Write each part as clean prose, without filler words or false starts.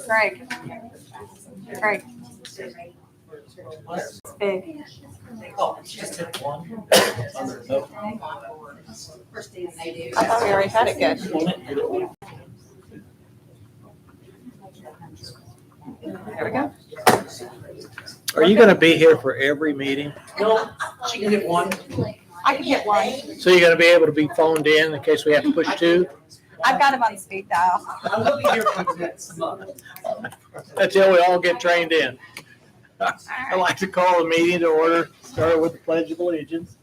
Greg. It's big. Oh, it's just hit one. I thought we already had it good. There we go. Are you going to be here for every meeting? No, she can hit one. I can hit one. So you're going to be able to be phoned in case we have to push two? I've got him on speed dial. I will be here for next month. Until we all get trained in. I'd like to call the meeting to order, starting with the Pledge of Allegiance.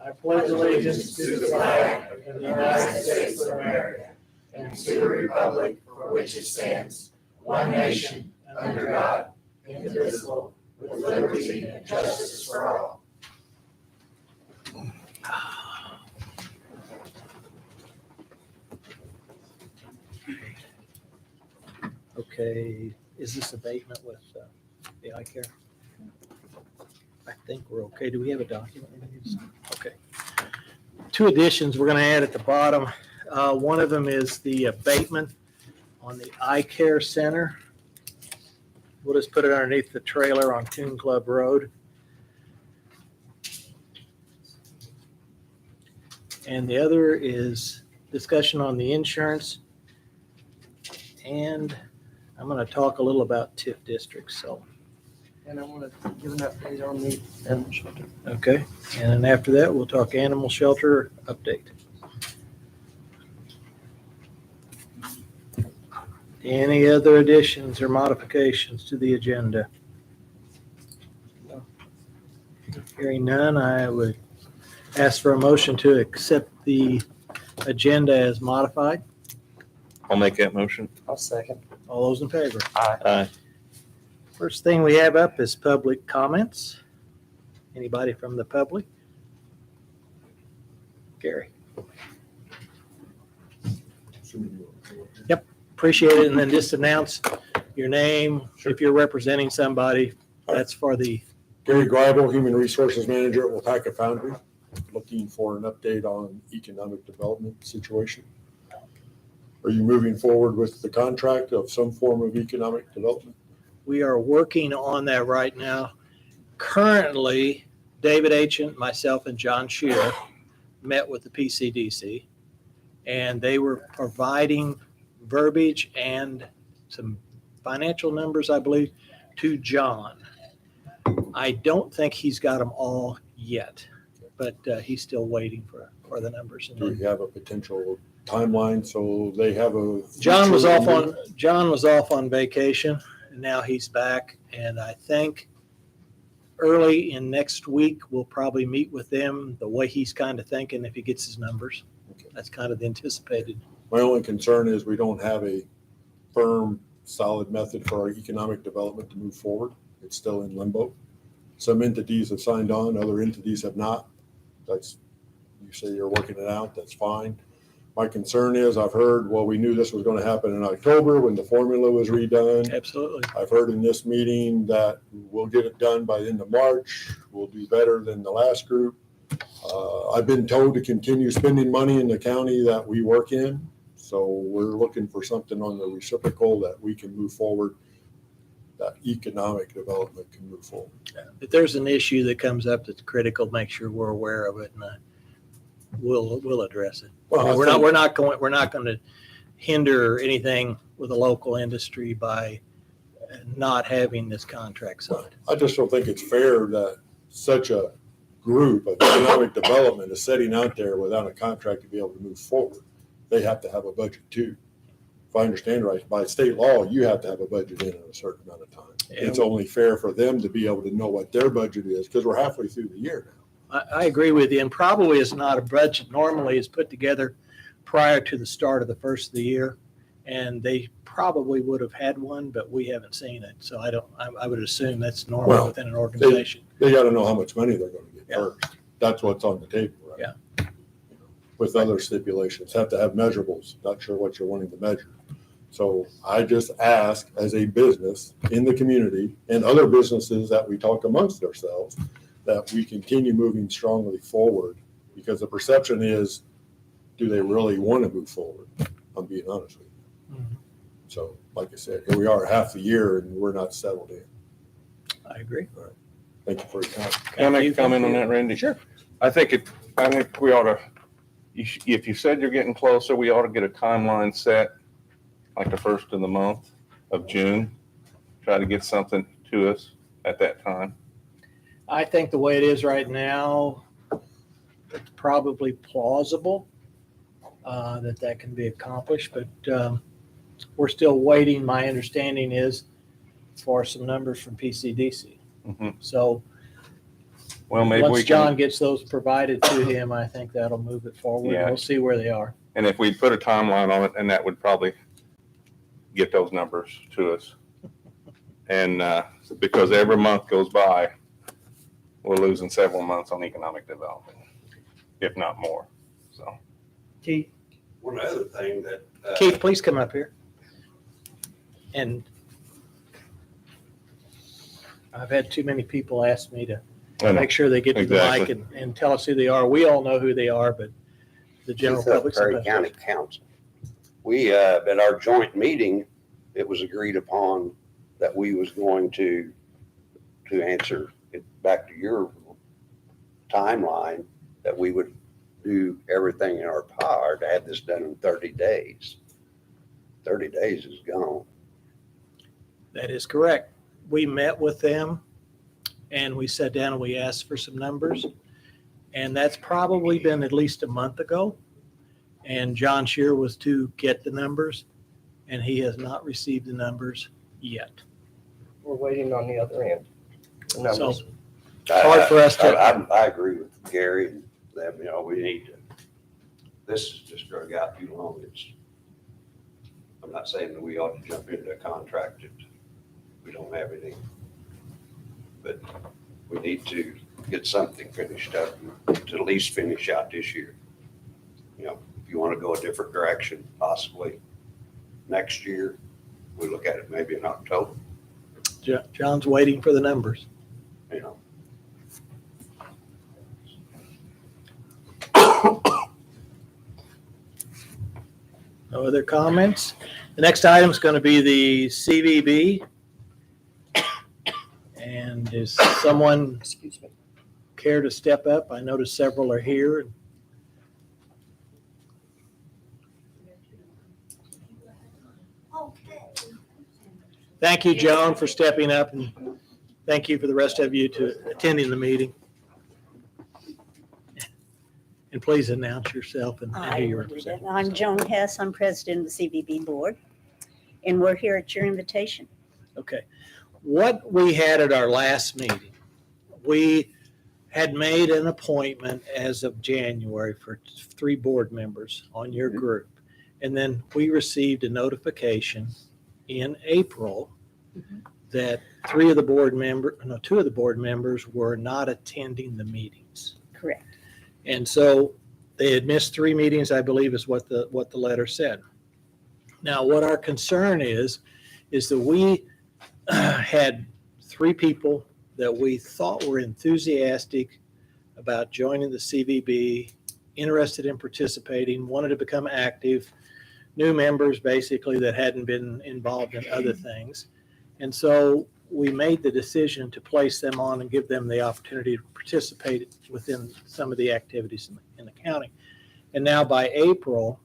I pledge allegiance to the flag of the United States of America and to the republic for which it stands, one nation, under God, indivisible, with liberty and justice for all. Okay, is this abatement with the eye care? I think we're okay. Do we have a document? Okay. Two additions we're going to add at the bottom. One of them is the abatement on the eye care center. We'll just put it underneath the trailer on Coon Club Road. And the other is discussion on the insurance. And I'm going to talk a little about TIF districts. So. And I want to give an update on the animal shelter. Okay, and then after that, we'll talk animal shelter update. Any other additions or modifications to the agenda? No. Hearing none, I would ask for a motion to accept the agenda as modified. I'll make that motion. I'll second. All those in favor? Aye. First thing we have up is public comments. Anybody from the public? Gary. Yep, appreciate it. And then just announce your name. If you're representing somebody, that's for the, Gary Greibel, Human Resources Manager at Wapaka Foundry, looking for an update on economic development situation. Are you moving forward with the contract of some form of economic development? we are working on that right now. Currently, David Ancient, myself, and John Shearer met with the PCDC, and they were providing verbiage and some financial numbers, I believe, to John. I don't think he's got them all yet, but he's still waiting for the numbers. Do we have a potential timeline so they have a? John was off on vacation, and now he's back, and I think early in next week we'll probably meet with them the way he's kind of thinking if he gets his numbers. Okay. That's kind of the anticipated. My only concern is we don't have a firm, solid method for our economic development to move forward. It's still in limbo. Some entities have signed on, other entities have not. That's, you say you're working it out, that's fine. My concern is I've heard, well, we knew this was going to happen in October when the formula was redone. Absolutely. I've heard in this meeting that we'll get it done by the end of March. We'll do better than the last group. I've been told to continue spending money in the county that we work in. So we're looking for something on the reciprocal that we can move forward, that economic development can move forward. If there's an issue that comes up that's critical, make sure we're aware of it, and we'll address it. Well, We're not going to hinder anything with the local industry by not having this contract signed. I just don't think it's fair that such a group of economic development is sitting out there without a contract to be able to move forward. They have to have a budget too. If I understand right, by state law, you have to have a budget in a certain amount of time. It's only fair for them to be able to know what their budget is because we're halfway through the year now. I agree with you, and probably it's not a budget. Normally it's put together prior to the start of the first of the year, and they probably would have had one, but we haven't seen it. So I would assume that's normal within an organization. They got to know how much money they're going to get Yeah. first. That's what's on the table, right? Yeah. With other stipulations, have to have measurables. Not sure what you're wanting to measure. So I just ask as a business in the community and other businesses that we talk amongst ourselves that we continue moving strongly forward, because the perception is, do they really want to move forward? I'm being honest with you. Mhm. So like I said, here we are half the year and we're not settled in. I agree. Thank you for your time. Can I make a comment on that, Randy? Sure. I think we ought to, if you said you're getting closer, we ought to get a timeline set, like the first of the month of June. Try to get something to us at that time. I think the way it is right now, it's probably plausible that can be accomplished, but we're still waiting. My understanding is for some numbers from PCDC. Mhm. So Well, maybe once we John can, gets those provided to him, I think that'll move it forward. Yeah. We'll see where they are. and if we put a timeline on it, and that would probably get those numbers to us. And because every month goes by, we're losing several months on economic development, if not more. So, Keith, One other thing that. Keith, please come up here. And I've had too many people ask me to and make sure they get to the mic Exactly. and tell us who they are. We all know who they are, but the general public. Perry sometimes- County Council. We, at our joint meeting, it was agreed upon that we was going to answer it back to your timeline, that we would do everything in our power to have this done in 30 days. 30 days is gone. That is correct. We met with them and we sat down and we asked for some numbers. And that's probably been at least a month ago. And John Shear was to get the numbers and he has not received the numbers yet. We're waiting on the other end. The So numbers. hard for us to- I agree with Gary and them, we need to, this has just drug out too long. I'm not saying that we ought to jump into a contract that we don't have any, but we need to get something finished up to at least finish out this year. If you want to go a different direction, possibly next year, we look at it maybe in October, John's waiting for the numbers. No other comments? The next item is going to be the CVB. And does someone Excuse me. care to step up? I noticed several are here. Thank you, Joan, for stepping up, and thank you for the rest of you to attending the meeting. And please announce yourself and who I you will do represent. that. I'm Joan Hess. I'm president of the CVB board, and we're here at your invitation. Okay. What we had at our last meeting, we had made an appointment as of January for 3 board members on your group. And then we received a notification in April that 2 of the board members were not attending the meetings. Correct. And so they had missed 3 meetings, I believe is what the letter said. Now, what our concern is that we had 3 people that we thought were enthusiastic about joining the CVB, interested in participating, wanted to become active, new members basically that hadn't been involved in other things. And so we made the decision to place them on and give them the opportunity to participate within some of the activities in the county. And now by April,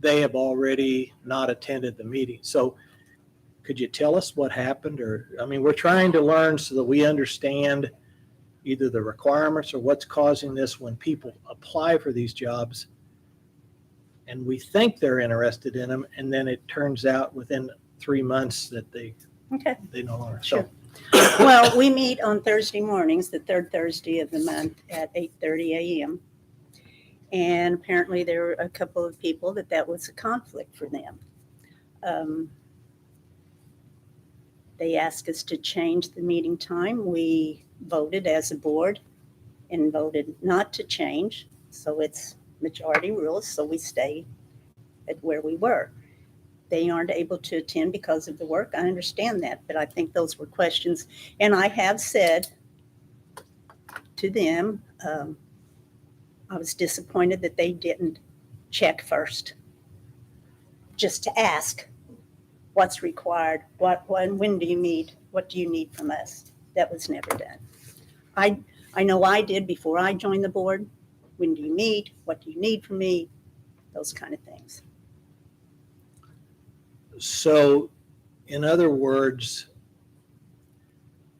they have already not attended the meeting. So could you tell us what happened? We're trying to learn so that we understand either the requirements or what's causing this when people apply for these jobs and we think they're interested in them, and then it turns out within 3 months that they Okay. no longer. Sure. Well, we meet on Thursday mornings, the 3rd Thursday of the month at 8:30 a.m. And apparently there were a couple of people that was a conflict for them. They asked us to change the meeting time. We voted as a board and voted not to change. So it's majority rules, so we stay at where we were. They aren't able to attend because of the work. I understand that, but I think those were questions. And I have said to them, I was disappointed that they didn't check first, just to ask what's required, when do you meet, what do you need from us? That was never done. I know I did before I joined the board. When do you meet? What do you need from me? Those kind of things. So, in other words,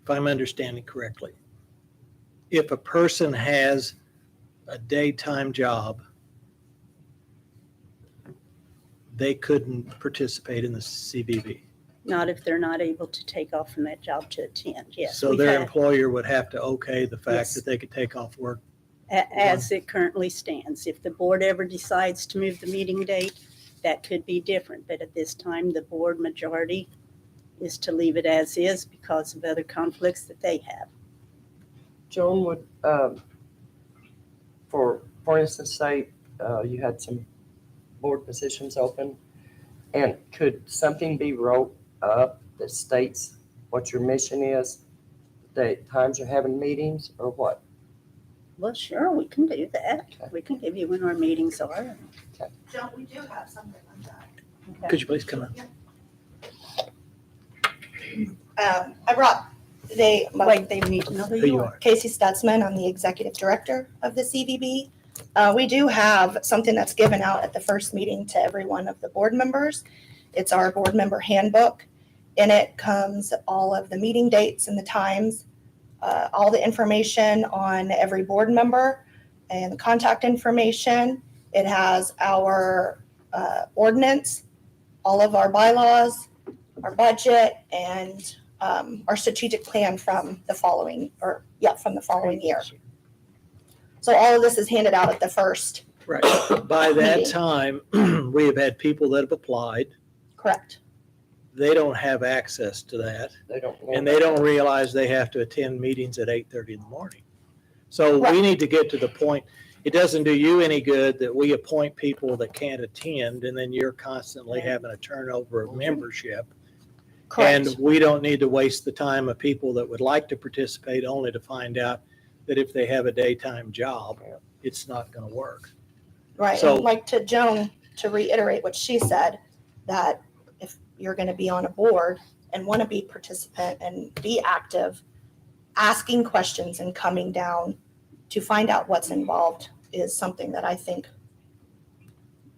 if I'm understanding correctly, if a person has a daytime job, they couldn't participate in the CVB. Not if they're not able to take off from that job to attend, yes. So we've their had- employer would have to okay the fact Yes. that they could take off work. As it currently stands. If the board ever decides to move the meeting date, that could be different. But at this time, the board majority is to leave it as is because of other conflicts that they have. Joan, would, for instance, say, you had some board positions open, and could something be wrote up that states what your mission is, the times you're having meetings, or what? Well, sure, we can do that. We can give you when our meetings are. Joan, we do have something like that. Okay. Could you please come in? I brought, Wait, they need to know who you are. Casey Stutzman, I'm the executive director of the CVB. We do have something that's given out at the first meeting to every one of the board members. It's our board member handbook. In it comes all of the meeting dates and the times, all the information on every board member and the contact information. It has our ordinance, all of our bylaws, our budget, and our strategic plan from the following year. So all of this is handed out at the first. Right. By that Meeting. time, we have had people that have applied. Correct. They don't have access to that, They don't know. and they don't realize they have to attend meetings at 8:30 in the morning. So we Right. need to get to the point, it doesn't do you any good that we appoint people that can't attend, and then you're constantly having a turnover of membership. Correct. And we don't need to waste the time of people that would like to participate only to find out that if they have a daytime job, it's not going to work. Right. So- And like to Joan, to reiterate what she said, that if you're going to be on a board and want to be participant and be active, asking questions and coming down to find out what's involved is something that I think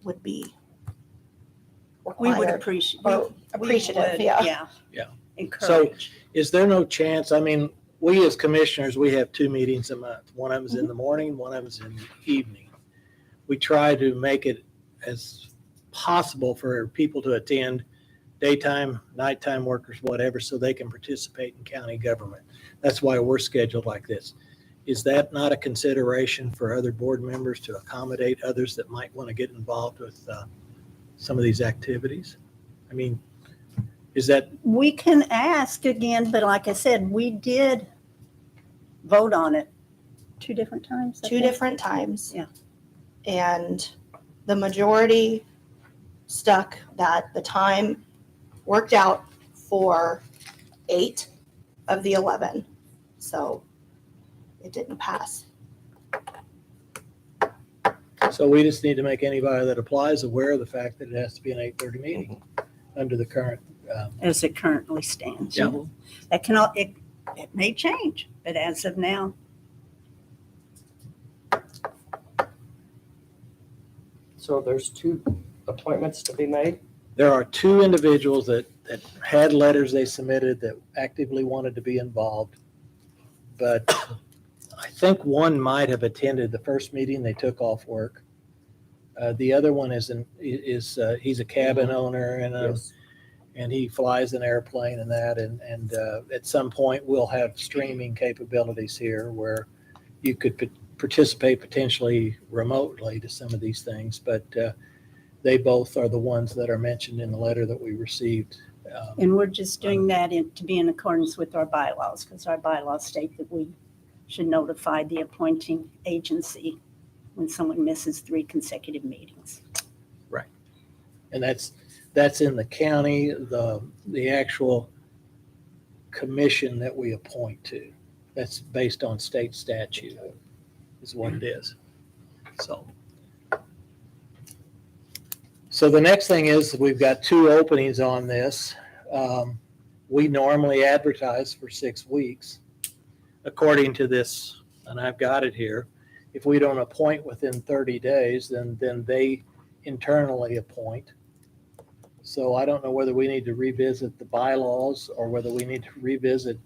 would be We would required appreciate. or appreciative, yeah. Yeah. Encourage. Is there no chance, I mean, we as commissioners, we have 2 meetings a month. One of them's in the morning, one of them's in the evening. We try to make it as possible for people to attend daytime, nighttime workers, whatever, so they can participate in county government. That's why we're scheduled like this. Is that not a consideration for other board members to accommodate others that might want to get involved with some of these activities? I mean, is that, We can ask again, but like I said, we did vote on it 2 different times. I Two think. different times. Yeah. And the majority stuck that the time worked out for 8 of the 11. So it didn't pass. so we just need to make anybody that applies aware of the fact that it has to be an 8:30 meeting under the current. As it currently stands. Yeah. That cannot, it may change, but as of now, So there's 2 appointments to be made? There are 2 individuals that had letters they submitted that actively wanted to be involved. But I think one might have attended the first meeting, they took off work. The other one he's a cabin owner Yes. and he flies an airplane and that. And at some point we'll have streaming capabilities here where you could participate potentially remotely to some of these things. But they both are the ones that are mentioned in the letter that we received. and we're just doing that to be in accordance with our bylaws, because our bylaws state that we should notify the appointing agency when someone misses 3 consecutive meetings. And that's in the county, the actual commission that we appoint to. That's based on state statute is what it is. So the next thing is we've got 2 openings on this. We normally advertise for 6 weeks. According to this, and I've got it here, if we don't appoint within 30 days, then they internally appoint. So I don't know whether we need to revisit the bylaws or whether we need to revisit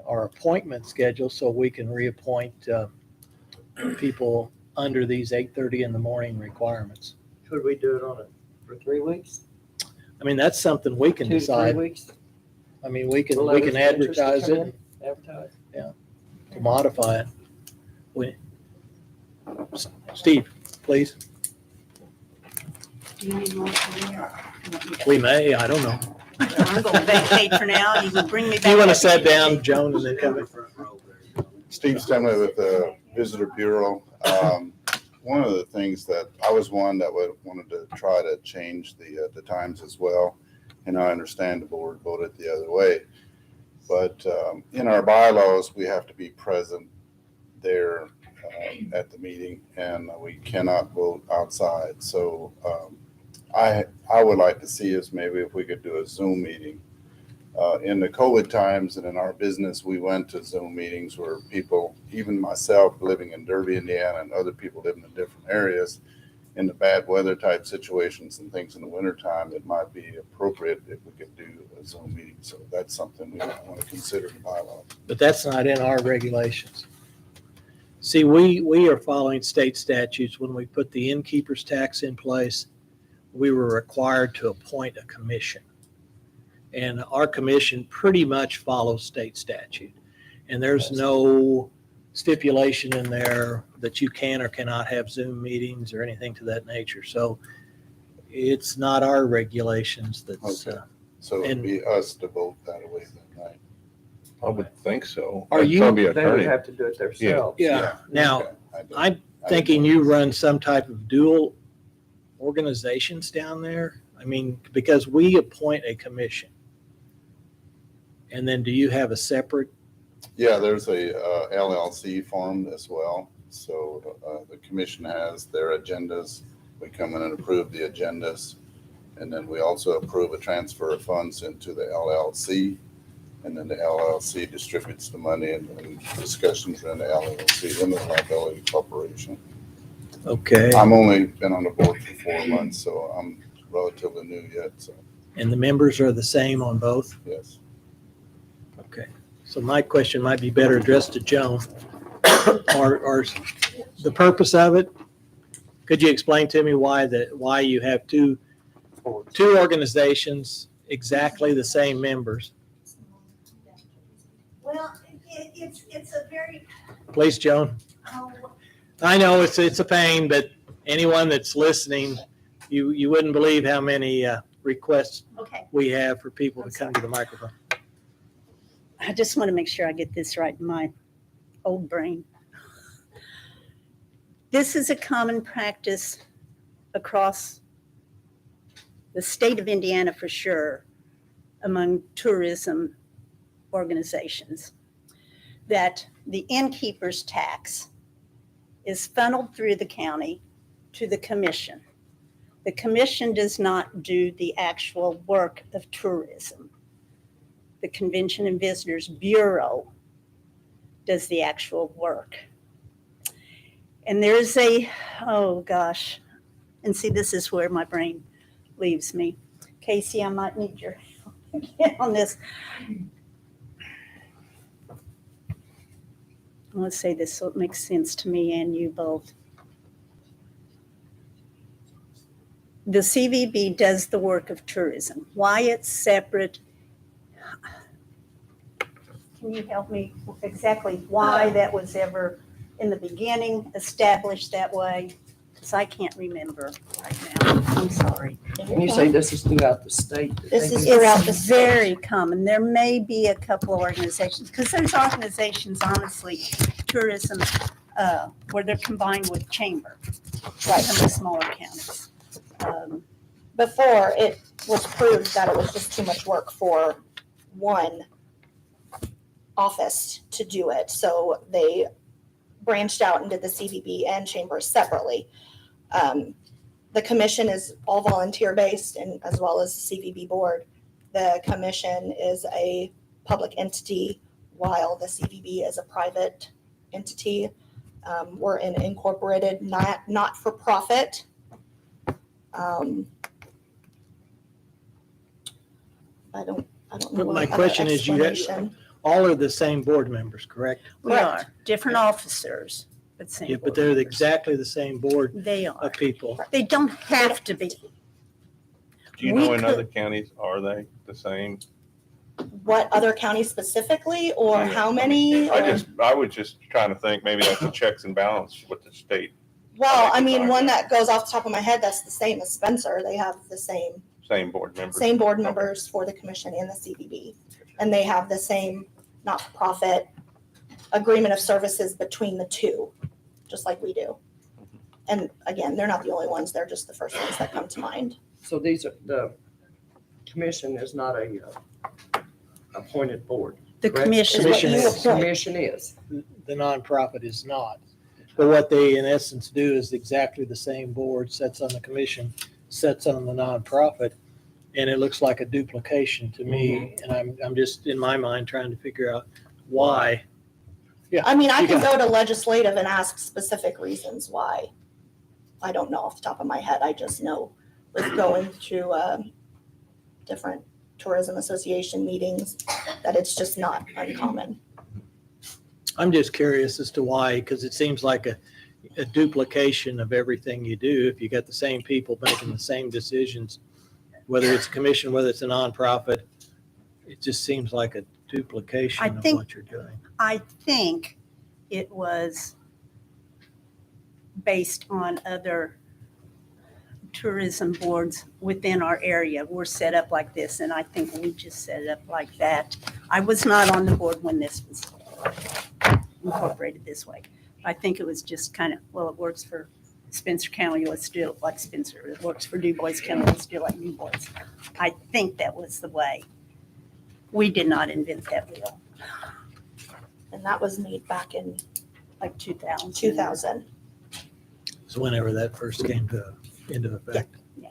our appointment schedule so we can reappoint people under these 8:30 in the morning requirements. Could we do it for 3 weeks? I mean, that's something we can 2 to 3 decide. weeks? I mean, we can Letters of interest to advertise come it, in? Advertise? to modify it. Steve, please. Do you need more from me or? We may, I don't know. I'm going to vacate for now. You can bring me back. Do you want to up sit to down, the- Joan, and then come in? Steve Stanley with the Visitor Bureau. One of the things that I was one that wanted to try to change the times as well. And I understand the board voted the other way. But in our bylaws, we have to be present there at the meeting and we cannot vote outside. So I would like to see us maybe if we could do a Zoom meeting. In the COVID times and in our business, we went to Zoom meetings where people, even myself living in Derby, Indiana, and other people living in different areas, in the bad weather type situations and things in the wintertime, it might be appropriate if we could do a Zoom meeting. So that's something we might want to consider in the bylaws. But that's not in our regulations. See, we are following state statutes. When we put the innkeeper's tax in place, we were required to appoint a commission. And our commission pretty much follows state statute. And there's no stipulation in there that you can or cannot have Zoom meetings or anything to that nature. So it's not our regulations that's, Okay. So it'd And- be us to vote that way then, right? I would think so. Are I'd you- probably be They would attorney. have to do it themselves. yeah. Now, Okay. I didn't- I'm thinking you run some type of dual organizations down there. I mean, because we appoint a commission. And then do you have a separate? Yeah, there's a LLC formed as well. So the commission has their agendas. We come in and approve the agendas. And then we also approve a transfer of funds into the LLC. And then the LLC distributes the money and discussions are in the LLC, limited liability corporation. Okay. I'm only been on the board for 4 months, so I'm relatively new yet, so And the members are the same on both? yes. Okay. So my question might be better addressed to Joan. Or the purpose of it, could you explain to me why you have two organizations, exactly the same members? Well, it's a very, Please, Joan. I know it's a pain, but anyone that's listening, you wouldn't believe how many requests okay. we have for people to come to the microphone. I just want to make sure I get this right in my old brain. This is a common practice across the state of Indiana for sure, among tourism organizations, that the innkeeper's tax is funneled through the county to the commission. The commission does not do the actual work of tourism. The Convention and Visitors Bureau does the actual work. And there's oh gosh, and see, this is where my brain leaves me. Casey, I might need your help again on this. Let's say this so it makes sense to me and you both. The CVB does the work of tourism. Why it's separate? Can you help me exactly why that was ever in the beginning established that way? Because I can't remember right now. I'm sorry. Can you say this is throughout the state? This is throughout the It's state. very common. There may be a couple of organizations, because there's organizations, honestly, tourism, where they're combined with chamber, right, some of the smaller counties. Before, it was proved that it was just too much work for one office to do it. So they branched out and did the CVB and chambers separately. the commission is all volunteer-based and as well as the CVB board. The commission is a public entity while the CVB is a private entity. We're an incorporated, not-for-profit. I don't know. But my what other question is, explanation. all are the same board members, correct? We are different officers, but same. Yeah, but board they're members. exactly the same board They are. of people. They don't have to be. Do you We know in could- other counties, are they the same? What other counties specifically, or Yeah. how many? I was just trying to think, maybe that's a checks and balance with the state, Well, I mean, one that goes off the top of my head, that's the same as Spencer. They have the same board members. board members for the commission and the CVB. And they have the same not-for-profit agreement of services between the two, just like we do. And again, they're not the only ones. They're just the first ones that come to mind. So these are, the commission is not a appointed board. The Correct. commission. Commission you is- appoint. Commission is. The nonprofit is not. But what they in essence do is exactly the same board sits on the commission, sits on the nonprofit, and it looks like a duplication to me. And I'm just, in my mind, trying to figure out why. I mean, I You can got go to legislative and ask specific reasons why. I don't know off the top of my head. I just know with going to different tourism association meetings that it's just not uncommon. I'm just curious as to why, because it seems like a duplication of everything you do. If you got the same people making the same decisions, whether it's a commission, whether it's a nonprofit, it just seems like a duplication I of think- what you're doing. I think it was based on other tourism boards within our area. We're set up like this, and I think we just set it up like that. I was not on the board when this was incorporated this way. I think it was just kind of, well, it works for Spencer County, let's do it like Spencer. It works for Du Bois County, let's do it like Du Bois. I think that was the way. We did not invent that wheel, And that was made back in like 2000. 2000. So whenever that first came into effect. Yeah.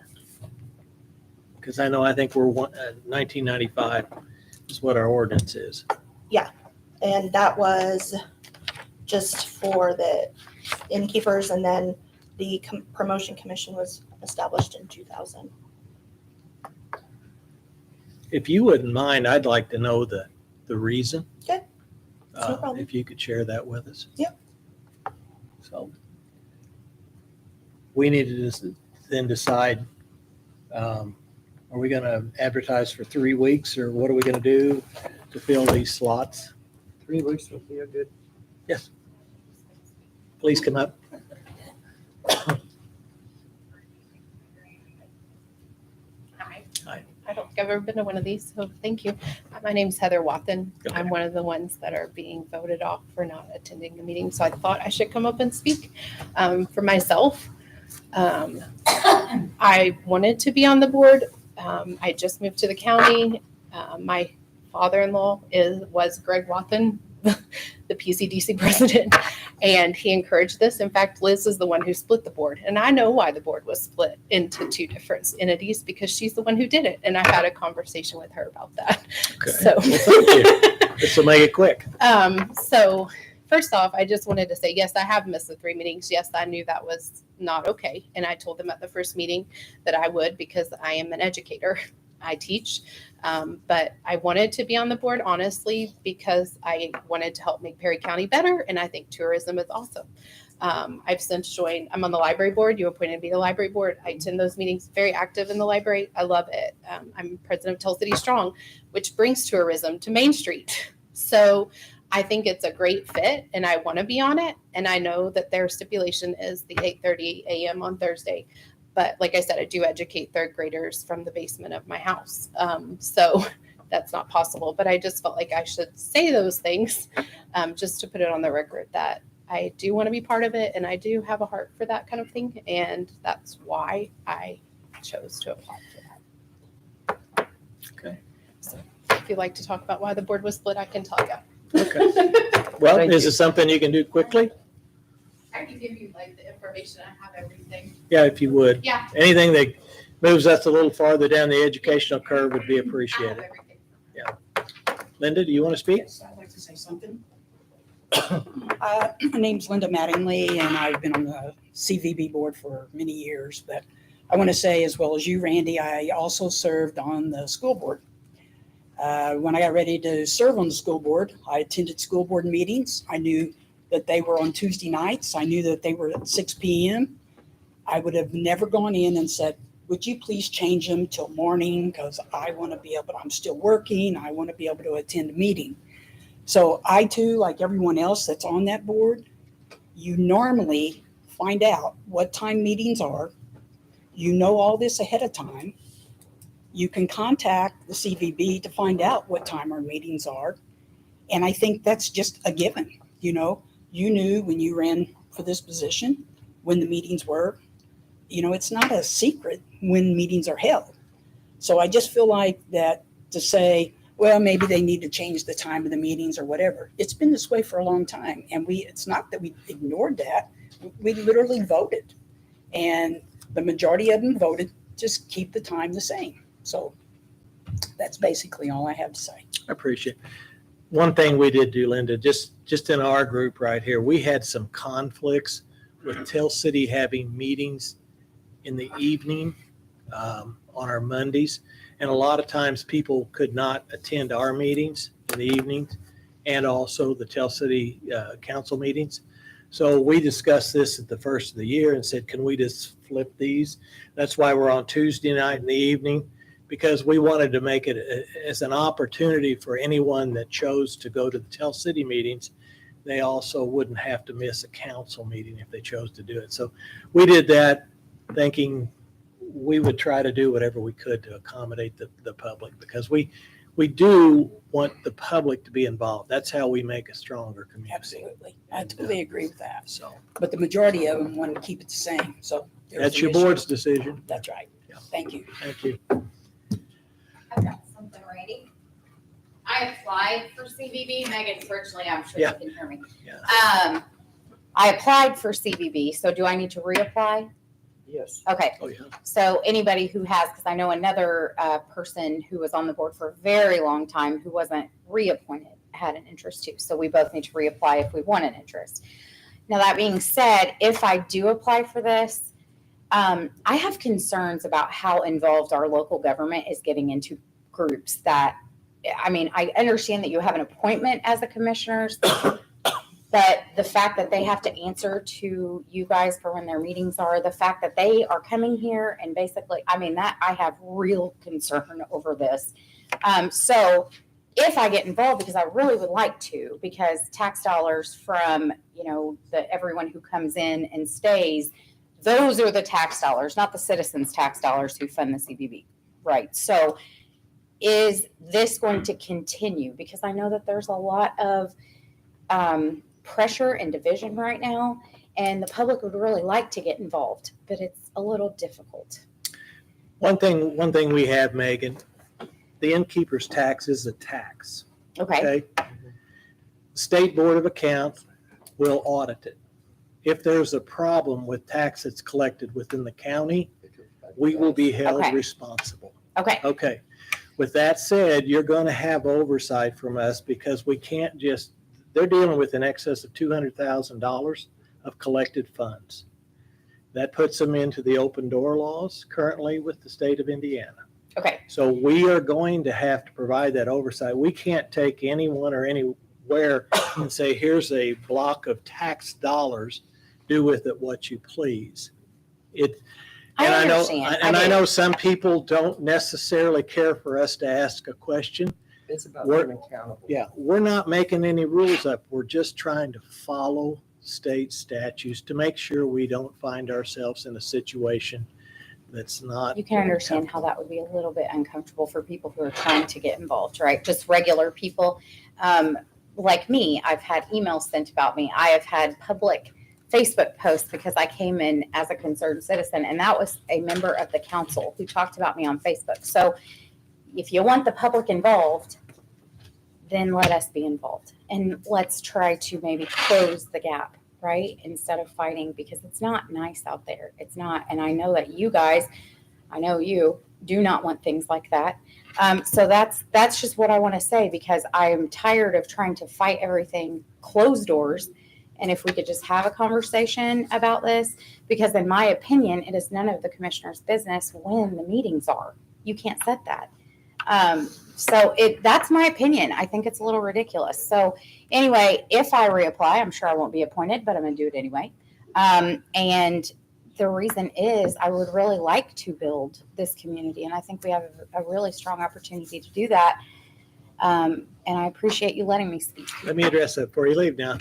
Because I think we're 1995 is what our ordinance is. And that was just for the innkeepers, and then the promotion commission was established in 2000. If you wouldn't mind, I'd like to know the reason. Okay. No problem. If you could share that with us. Yep. So we need to just then decide, are we going to advertise for 3 weeks, or what are we going to do to fill these slots? 3 weeks would be a good. Yes. Please come up. Hi. Hi. I don't think I've ever been to one of these, so thank you. My name's Heather Wathen. Okay. I'm one of the ones that are being voted off for not attending the meeting, so I thought I should come up and speak for myself. I wanted to be on the board. I just moved to the county. My father-in-law was Greg Wathen, the PCDC president, and he encouraged this. In fact, Liz is the one who split the board, and I know why the board was split into 2 different entities, because she's the one who did it, and I had a conversation with her about that. Okay. So, Well, thank you. This will make it quick. so first off, I just wanted to say, yes, I have missed the 3 meetings. Yes, I knew that was not okay, and I told them at the first meeting that I would, because I am an educator. I teach, but I wanted to be on the board, honestly, because I wanted to help make Perry County better, and I think tourism is awesome. I've since joined, I'm on the library board. You appointed me to the library board. I attend those meetings, very active in the library. I love it. I'm president of Tell City Strong, which brings tourism to Main Street. So I think it's a great fit, and I want to be on it. And I know that their stipulation is the 8:30 a.m. on Thursday. But like I said, I do educate 3rd graders from the basement of my house. So that's not possible. But I just felt like I should say those things just to put it on the record that I do want to be part of it, and I do have a heart for that kind of thing. And that's why I chose to apply for that. Okay. So if you'd like to talk about why the board was split, I can tell you. Okay. Well, Thank is you. it something you can do quickly? I can give you like the information. I have everything. Yeah, if you would. Yeah. Anything that moves us a little farther down the educational curve would be I have appreciated. everything. Linda, do you want to speak? Yes, I'd like to say something. My name's Linda Mattingly, and I've been on the CVB board for many years. But I want to say, as well as you, Randy, I also served on the school board. When I got ready to serve on the school board, I attended school board meetings. I knew that they were on Tuesday nights. I knew that they were at 6 p.m. I would have never gone in and said, would you please change them till morning? Because I want to be able, I'm still working. I want to be able to attend a meeting. So I too, like everyone else that's on that board, you normally find out what time meetings are. You know all this ahead of time. You can contact the CVB to find out what time our meetings are. And I think that's just a given. You know, you knew when you ran for this position, when the meetings were. You know, it's not a secret when meetings are held. So I just feel like that to say, well, maybe they need to change the time of the meetings or whatever. It's been this way for a long time. And it's not that we ignored that. We literally voted. And the majority of them voted just keep the time the same. So that's basically all I have to say. I appreciate it. One thing we did do, Linda, just in our group right here, we had some conflicts with Tell City having meetings in the evening on our Mondays. And a lot of times people could not attend our meetings in the evenings and also the Tell City council meetings. So we discussed this at the first of the year and said, can we just flip these? That's why we're on Tuesday night in the evening, because we wanted to make it as an opportunity for anyone that chose to go to the Tell City meetings. They also wouldn't have to miss a council meeting if they chose to do it. So we did that thinking we would try to do whatever we could to accommodate the public, because we do want the public to be involved. That's how we make a stronger community. Absolutely. I totally agree with that. So But the majority of them want to keep it the same. So there's that's the your issue. board's decision. That's right. Yeah. Thank you. Thank you. I've got something, Randy. I applied for CVB. Megan, virtually, I'm sure Yeah. you can hear me. Yeah. I applied for CVB, so do I need to reapply? Yes. Okay, Oh, yeah. so anybody who has, because I know another person who was on the board for a very long time who wasn't reappointed had an interest too. So we both need to reapply if we want an interest. Now, that being said, if I do apply for this, I have concerns about how involved our local government is getting into groups that, I mean, I understand that you have an appointment as the commissioners, but the fact that they have to answer to you guys for when their meetings are, the fact that they are coming here and basically, I mean, that I have real concern over this. So if I get involved, because I really would like to, because tax dollars from, you know, everyone who comes in and stays, those are the tax dollars, not the citizens' tax dollars who fund the CBB, right? So is this going to continue? Because I know that there's a lot of pressure and division right now, and the public would really like to get involved, but it's a little difficult. One thing we have, Megan, the innkeeper's tax is a tax. Okay. State Board of Accounts will audit it. If there's a problem with tax that's collected within the county, we will be held Okay. responsible. Okay. Okay. With that said, you're going to have oversight from us, because we can't just, they're dealing with in excess of $200,000 of collected funds. That puts them into the open door laws currently with the state of Indiana. Okay. So we are going to have to provide that oversight. We can't take anyone or anywhere and say, here's a block of tax dollars, do with it what you please. And I know some people don't necessarily care for us to ask a question. It's about We're- being accountable. Yeah, we're not making any rules up. We're just trying to follow state statutes to make sure we don't find ourselves in a situation that's not. You can understand how that would be a little bit uncomfortable for people who are trying to get involved, right? Just regular people. Like me, I've had emails sent about me. I have had public Facebook posts because I came in as a concerned citizen, and that was a member of the council who talked about me on Facebook. So if you want the public involved, then let us be involved, and let's try to maybe close the gap right? Instead of fighting, because it's not nice out there. It's not, and I know that you guys, I know you do not want things like that. So that's just what I want to say, because I am tired of trying to fight everything closed doors. And if we could just have a conversation about this, because in my opinion, it is none of the commissioner's business when the meetings are. You can't set that. So that's my opinion. I think it's a little ridiculous. So anyway, if I reapply, I'm sure I won't be appointed, but I'm going to do it anyway. And the reason is I would really like to build this community. And I think we have a really strong opportunity to do that. And I appreciate you letting me speak. Let me address that before you leave now.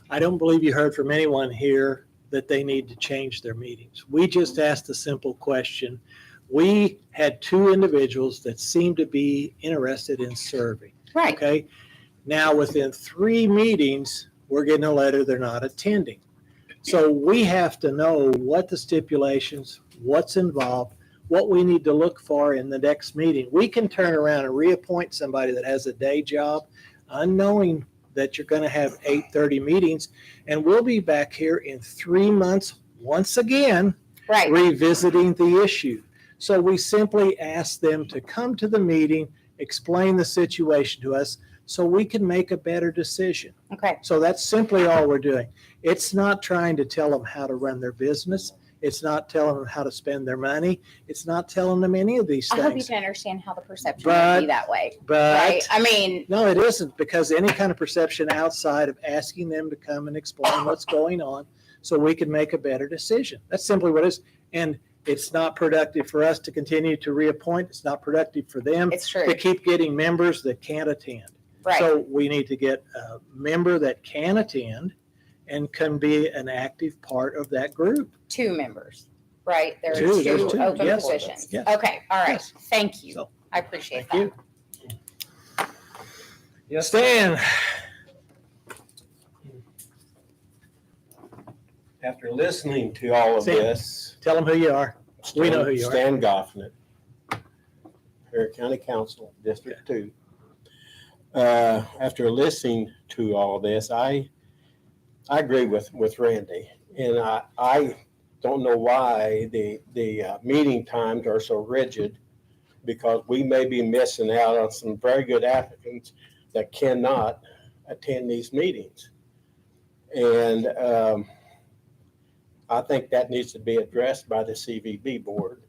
I don't believe you heard from anyone here that they need to change their meetings. We just asked a simple question. We had 2 individuals that seemed to be interested in serving. Right. Okay. Now, within 3 meetings, we're getting a letter they're not attending. So we have to know what the stipulations, what's involved, what we need to look for in the next meeting. We can turn around and reappoint somebody that has a day job, unknowing that you're going to have 8:30 meetings, and we'll be back here in 3 months once again, Right. revisiting the issue. So we simply ask them to come to the meeting, explain the situation to us, so we can make a better decision. Okay. So that's simply all we're doing. It's not trying to tell them how to run their business. It's not telling them how to spend their money. It's not telling them any of these I hope you things. can understand how the perception But- would be that way. But Right. I mean, no, it isn't, because any kind of perception outside of asking them to come and explain what's going on so we can make a better decision. That's simply what it is. And it's not productive for us to continue to reappoint. It's not productive for them it's true. to keep getting members that can't attend. Right. So we need to get a member that can attend and can be an active part of that group. 2 members, right? There are Two, 2 there's two, open yes. positions. Yes. Okay. All right. Yes. Thank you. So, I appreciate thank that. you. Yes. Stan, After listening to all of Sam. this. tell them who you are. We know who you are. Stan Goffman, Harris County Council, District 2. After listening to all this, I agree with Randy. And I don't know why the meeting times are so rigid, because we may be missing out on some very good applicants that cannot attend these meetings. And I think that needs to be addressed by the CVB board.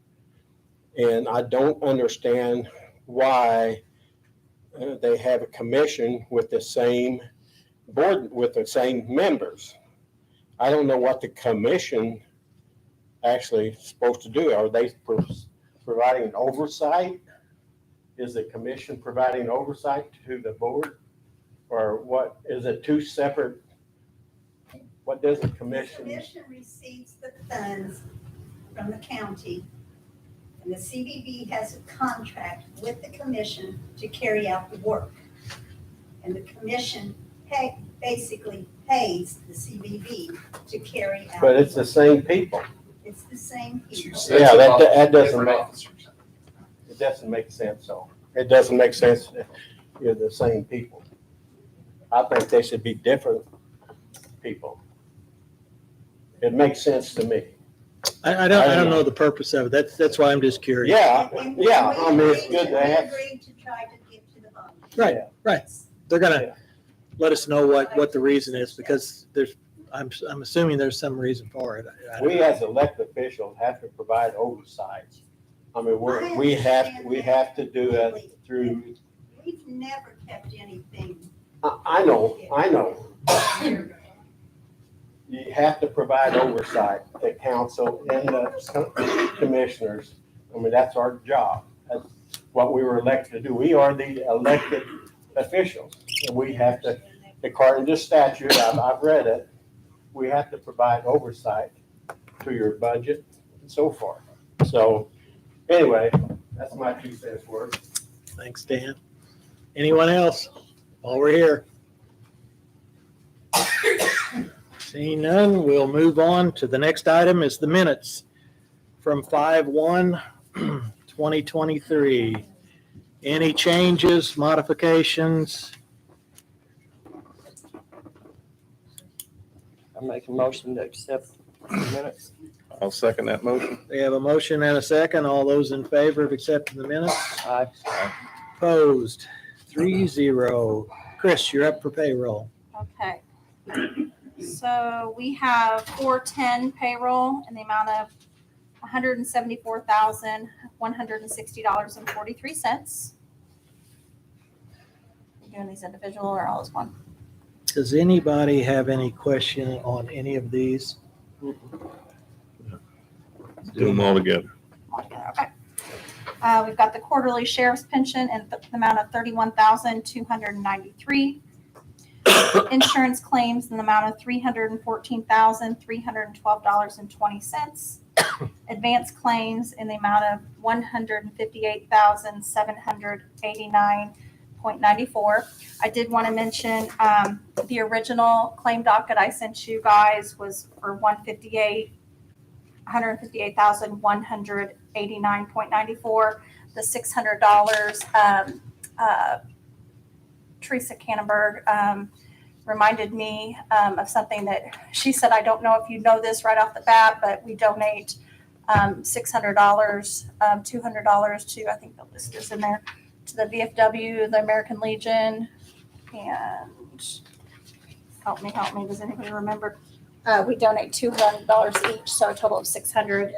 And I don't understand why they have a commission with the same board, with the same members. I don't know what the commission actually is supposed to do. Are they providing oversight? Is the commission providing oversight to the board? Or what, is it 2 separate? What does the commission? The commission receives the funds from the county, and the CVB has a contract with the commission to carry out the work. And the commission basically pays the CVB to carry out. But it's the same people. It's the same people. Yeah, that doesn't make, it doesn't make sense, so. It doesn't make sense if you're the same people. I think they should be different people. It makes sense to me. I don't know the purpose of it. That's why I'm just curious. Yeah, And yeah, we I mean, it's agreed- good to we have. agreed to try to get to the bottom. Right. They're gonna let us know what the reason is, because I'm assuming there's some reason for it. I don't We know. as elected officials have to provide oversight. I mean, we have to do it through, We've never kept anything. I know. You have to provide oversight to council and the commissioners. I mean, that's our job. That's what we were elected to do. We are the elected officials. And we have to, according to statute, I've read it, we have to provide oversight to your budget and so forth. So anyway, that's my 2 cents worth. Thanks, Dan. Anyone else while we're here? Seeing none, we'll move on to the next item is the minutes from 5/1/2023. Any changes, modifications? I make a motion to accept the minutes. I'll second that motion. We have a motion and a second. All those in favor of accepting the minutes? Aye. Opposed? 3-0. Chris, you're up for payroll. Okay. So we have 410 payroll in the amount of $174,160.43. You doing these individual or all as one? Does anybody have any question on any of these? Do them all together. All together, okay. We've got the quarterly sheriff's pension in the amount of $31,293. Insurance claims in the amount of $314,312.20. Advance claims in the amount of $158,789.94. I did want to mention the original claim docket I sent you guys was for $158,189.94. The $600. Teresa Cannonberg reminded me of something that she said. I don't know if you know this right off the bat, but we donate $600, $200 to, I think the list is in there, to the VFW, the American Legion, and help me, does anybody remember? We donate $200 each, so a total of $600,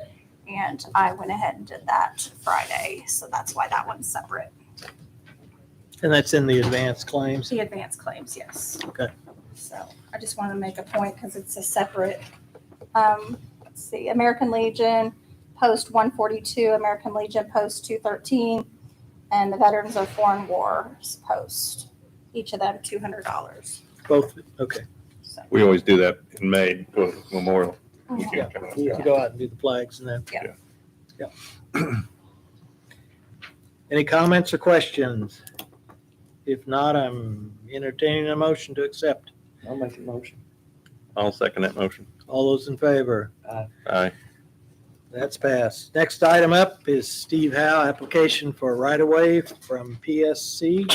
and I went ahead and did that Friday, so that's why that one's separate. And that's in the advanced claims? The advance claims, yes. Okay. So I just want to make a point because it's a separate, let's see, American Legion Post 142, American Legion Post 213, and the Veterans of Foreign Wars Post, each of them $200. Both, okay. So, We always do that in May, go to Memorial. mhm. Weekend coming up. You go out and do the flags and then. Yeah. Any comments or questions? If not, I'm entertaining a motion to accept. I'll make a motion. I'll second that motion. All those in favor? Aye. That's passed. Next item up is Steve Howe, application for right-of-way from PSC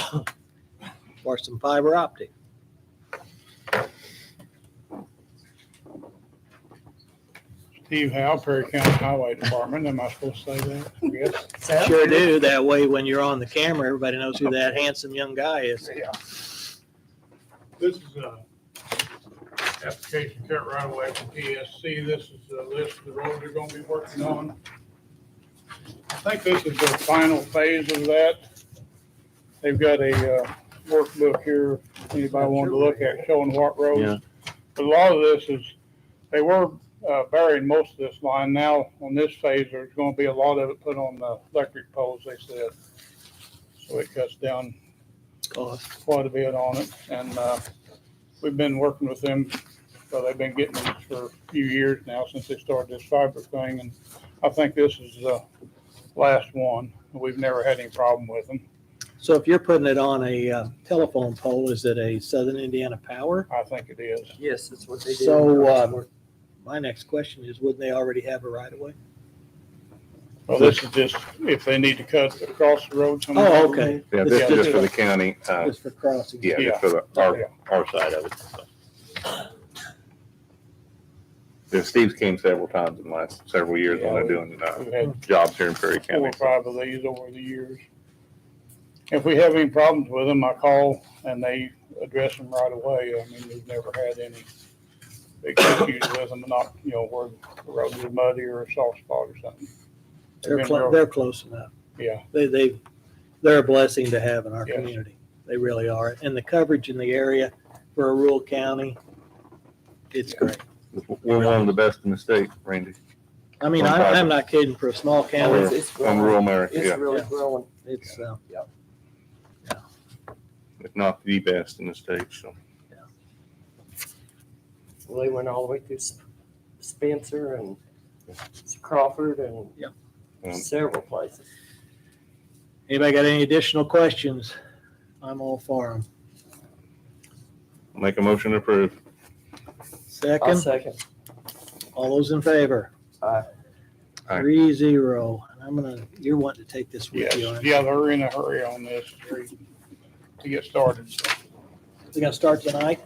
for some fiber optic. Steve Howe, Perry County Highway Department. Am I supposed to say that? Yes. Sure do. That way, when you're on the camera, everybody knows who that handsome young guy is. Yeah. This is a application cut right away from PSC. This is a list of the roads they're gonna be working on. I think this is the final phase of that. They've got a workbook here, if anybody wanted to look at, showing what roads. Yeah. But a lot of this is, they were burying most of this line. Now, on this phase, there's gonna be a lot of it put on the electric poles, they said. So it cuts down quite a bit on it. And we've been working with them, so they've been getting these for a few years now since they started this fiber thing. And I think this is the last one. We've never had any problem with them. So if you're putting it on a telephone pole, is it a Southern Indiana Power? I think it is. Yes, that's what they did. So my next question is, wouldn't they already have a right-of-way? Well, this is just if they need to cut across the road somewhere. Oh, okay. Yeah, this is just for the county, Just for crossing. yeah, just for our side of it. Yeah, Steve's came several times in the last several years when they're doing We've had jobs here in Perry 4 or County. 5 of these over the years. If we have any problems with them, I call and they address them right away. I mean, we've never had any big issues with them, not, where the road is muddy or a soft spot or something. They're close enough. Yeah. They're a blessing to have in our Yes. community. They really are. And the coverage in the area for a rural county, it's great. We're one of the best in the state, Randy, I mean, I'm not kidding, for a small county. It's on rural America, It's yeah. really Yeah. growing. It's, If not the best in the state, so. Well, they went all the way through Spencer and Crawford and several places. anybody got any additional questions? I'm all for them. Make a motion to approve. I'll Second, second. all those in favor? Aye. Aye. 3-0. And you're wanting to take this with Yes, you, aren't you? yeah, they're in a hurry on this to get started. So They're gonna start tonight?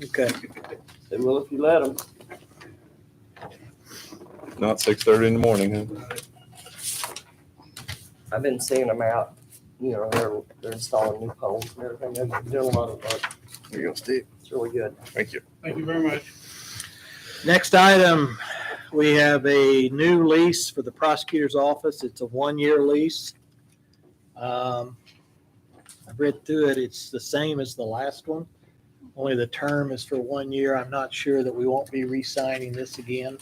Okay. They will if you let them. Not 6:30 in the morning, huh? I've been seeing them out, you know, they're installing new poles and everything. They're doing a lot of work. There you go, Steve. It's really good. Thank you. Thank you very much. Next item, we have a new lease for the prosecutor's office. It's a 1-year lease. I've read through it. It's the same as the last one, only the term is for 1 year. I'm not sure that we won't be re-signing this again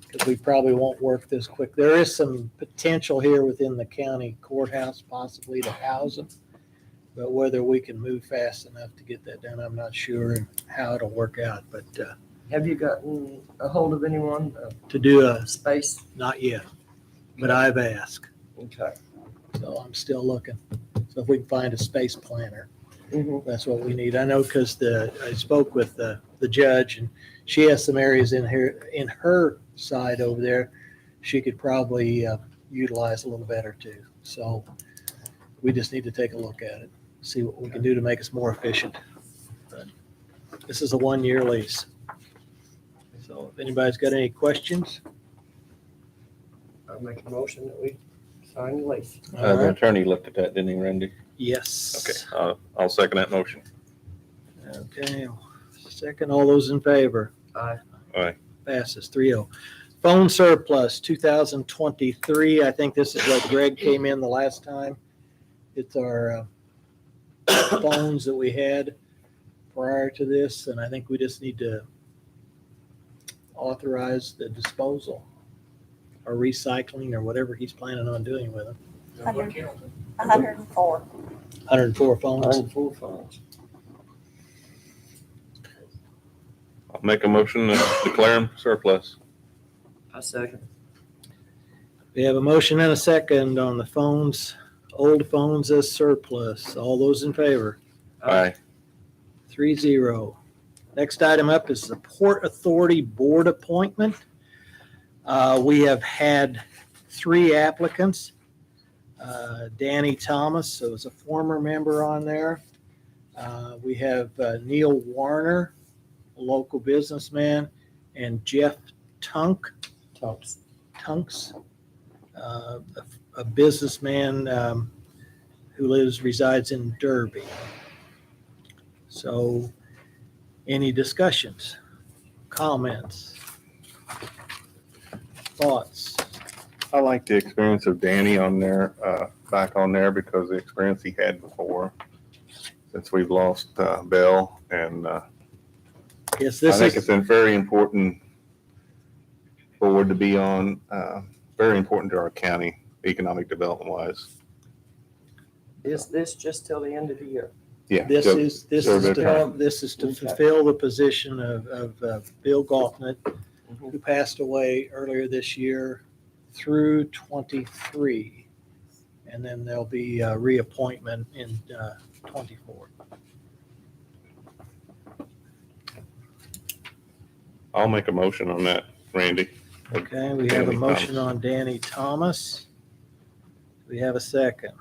because we probably won't work this quick. There is some potential here within the county courthouse possibly to house them, but whether we can move fast enough to get that done, I'm not sure, and how it'll work out. But Have you gotten a hold of anyone, to do a space? not yet, but I've asked, Okay. so I'm still looking. So if we can find a space planner, Mhm. that's what we need. I know because I spoke with the judge, and she has some areas in her side over there she could probably utilize a little better too. So we just need to take a look at it, see what we can do to make us more efficient. But this is a 1-year lease. So if anybody's got any questions. I'll make a motion that we sign the lease. All The right. attorney looked at that, didn't he, Randy? Yes. Okay, I'll second that motion. Okay. Second, all those in favor? Aye. Aye. Passes 3-0. Phone surplus 2023. I think this is what Greg came in the last time. It's our phones that we had prior to this, and I think we just need to authorize the disposal or recycling or whatever he's planning on doing with them. 104. 104 phones. 104 phones. I'll make a motion to declare them surplus. I second. We have a motion and a second on the phones, old phones as surplus. All those in favor? Aye. 3-0. Next item up is the Port Authority Board appointment. We have had 3 applicants. Danny Thomas, so is a former member on there. We have Neil Warner, a local businessman, and Jeff Tunks, a businessman who resides in Derby. So, any discussions, comments, thoughts? I like the experience of Danny on there, back on there, because the experience he had before, since we've lost Bell, and Yes, I think it's a very important board to be on, very important to our county, economic development wise. Is this just till the end of the year? Yeah. This so- is so that- to fulfill the position of Bill Goffman, who passed away earlier this year through 23. And then there'll be a reappointment in 24. I'll make a motion on that, Randy. Okay, we have a Danny motion Thomas. on Danny Thomas. We have a second.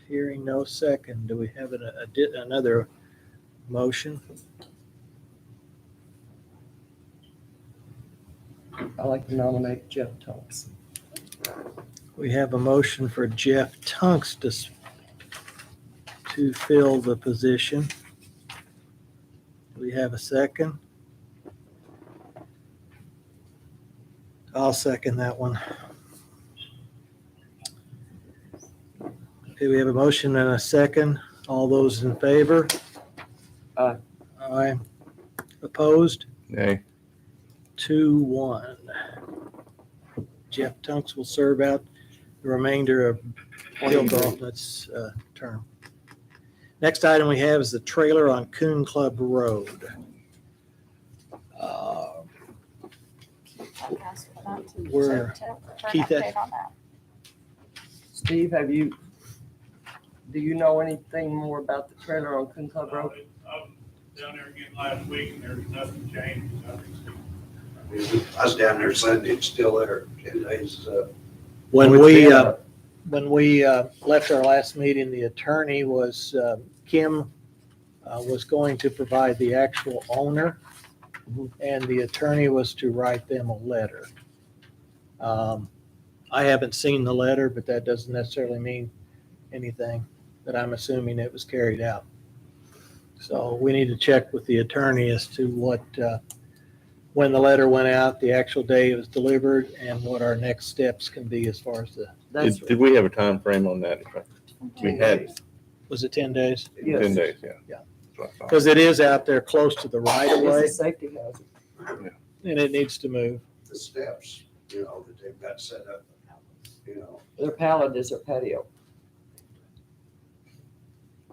Hearing no second, do we have another motion? I'd like to nominate Jeff Tunks. We have a motion for Jeff Tunks to fill the position. Do we have a second? I'll second that one. Okay, we have a motion and a second. All those in favor? Aye. Aye. Opposed? Nay. 2-1. Jeff Tunks will serve out the remainder of Bill Goffman's term. Next item we have is the trailer on Coon Club Road. Where Keith at? Steve, do you know anything more about the trailer on Coon Club Road? I was down there again last week and there's nothing changed. I was down there Sunday, it's still there, 10 days. When Well, it's we, been when we left our last meeting, the attorney was, Kim was going to provide the actual owner, and the attorney was to write them a letter. I haven't seen the letter, but that doesn't necessarily mean anything, that I'm assuming it was carried out. So we need to check with the attorney as to what, when the letter went out, the actual day it was delivered, and what our next steps can be as far as the, That's Did we have a time frame on that? We had was it 10 days? 10 days, yeah. Yeah. That's what I thought. Because it is out there close to the right of way, It's a safety hazard. and it needs to move. The steps, you know, that they've got set up, you know. Their pallet is their patio.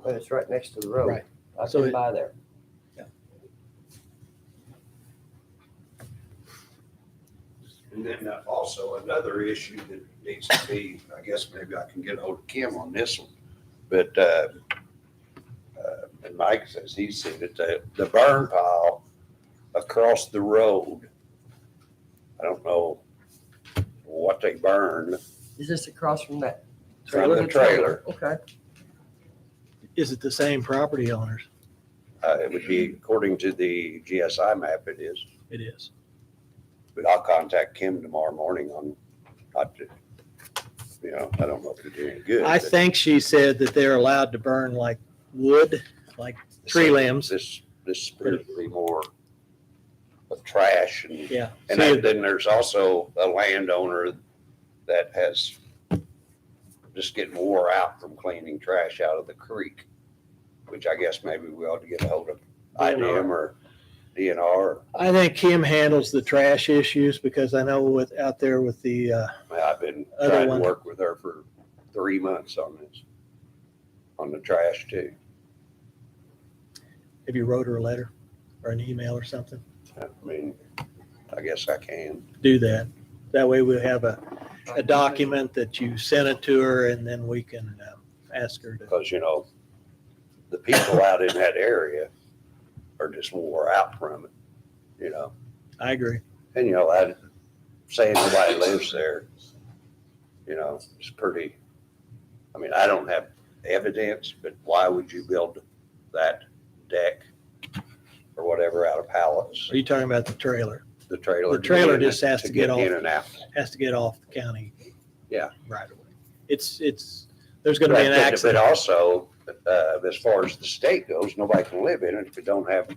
But it's right next to the road. Right. I So can it- buy there. And then also another issue that needs to be, I guess maybe I can get hold of Kim on this one. But, and Mike says he's seen it, the burn pile across the road. I don't know what they burned Is this across from that? from the trailer. Okay. Is it the same property owners? It would be, according to the GSI map, it is. It is. But I'll contact Kim tomorrow morning on, not to, you know, I don't know if it'd do any good. I but think she said that they're allowed to burn like wood, like tree limbs. This appears to be more of trash and, Yeah. and See, then there's also a landowner that has just getting wore out from cleaning trash out of the creek, which I guess maybe we ought to get a hold of IDM or DNR. I think Kim handles the trash issues because I know with out there with the, I've been Other trying one. to work with her for 3 months on this, on the trash too. have you wrote her a letter or an email or something? I mean, I guess I can. Do that. That way we'll have a document that you sent it to her, and then we can ask her to. Because, you know, the people out in that area are just wore out from it, you know. I agree. And, you know, I, saying nobody lives there, you know, it's pretty, I mean, I don't have evidence, but why would you build that deck or whatever out of pallets? Are you talking about the trailer? The trailer. The trailer to just has to get off. in and out. Has to get off the county. Yeah. Right away. It's, there's gonna be an But accident. also, as far as the state goes, nobody can live in it if it don't have,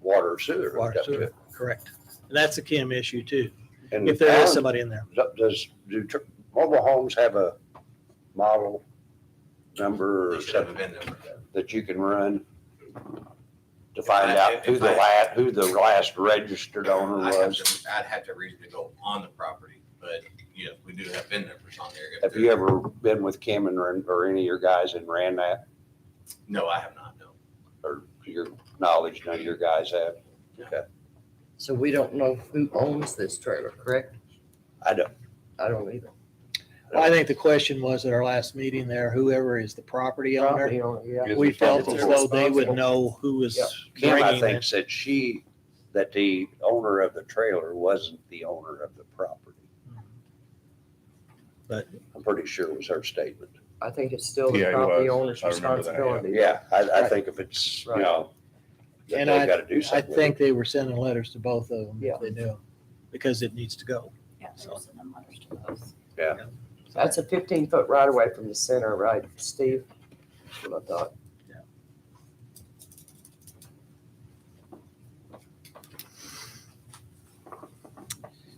water or sewer. hooked Water, up to sewer, it. correct. And that's a Kim issue too, And if there is Alan, somebody in there. do mobile homes have a model number or They should have a something VIN number. that you can run to find I- out if who the I- last registered owner was? I'd have to have reason to go on the property, but yes, we do have VIN numbers on there. If Have you ever been with Kim and or any of your guys and ran that? No, I have not, no. Or to your knowledge, none of your guys have? So we don't know who owns this trailer, correct? I don't. I don't either. Well, I think the question was at our last meeting there, whoever is the property owner, Property owner, yeah. we felt as though they would Responsible. know who was Kim, I bringing think, it. said that the owner of the trailer wasn't the owner of the property. But I'm pretty sure it was her statement. I think it's still the Yeah, it property was. owner's I remember that, yeah. responsibility. Yeah, I Right. think if it's, you Right. know, that And they've got to do I something. with think they were sending letters to both of them Yeah. if they knew, because it needs to go. Yeah, there's some letters to those. it. Yeah. That's a 15-foot right away from the center, right, Steve? That's what I thought.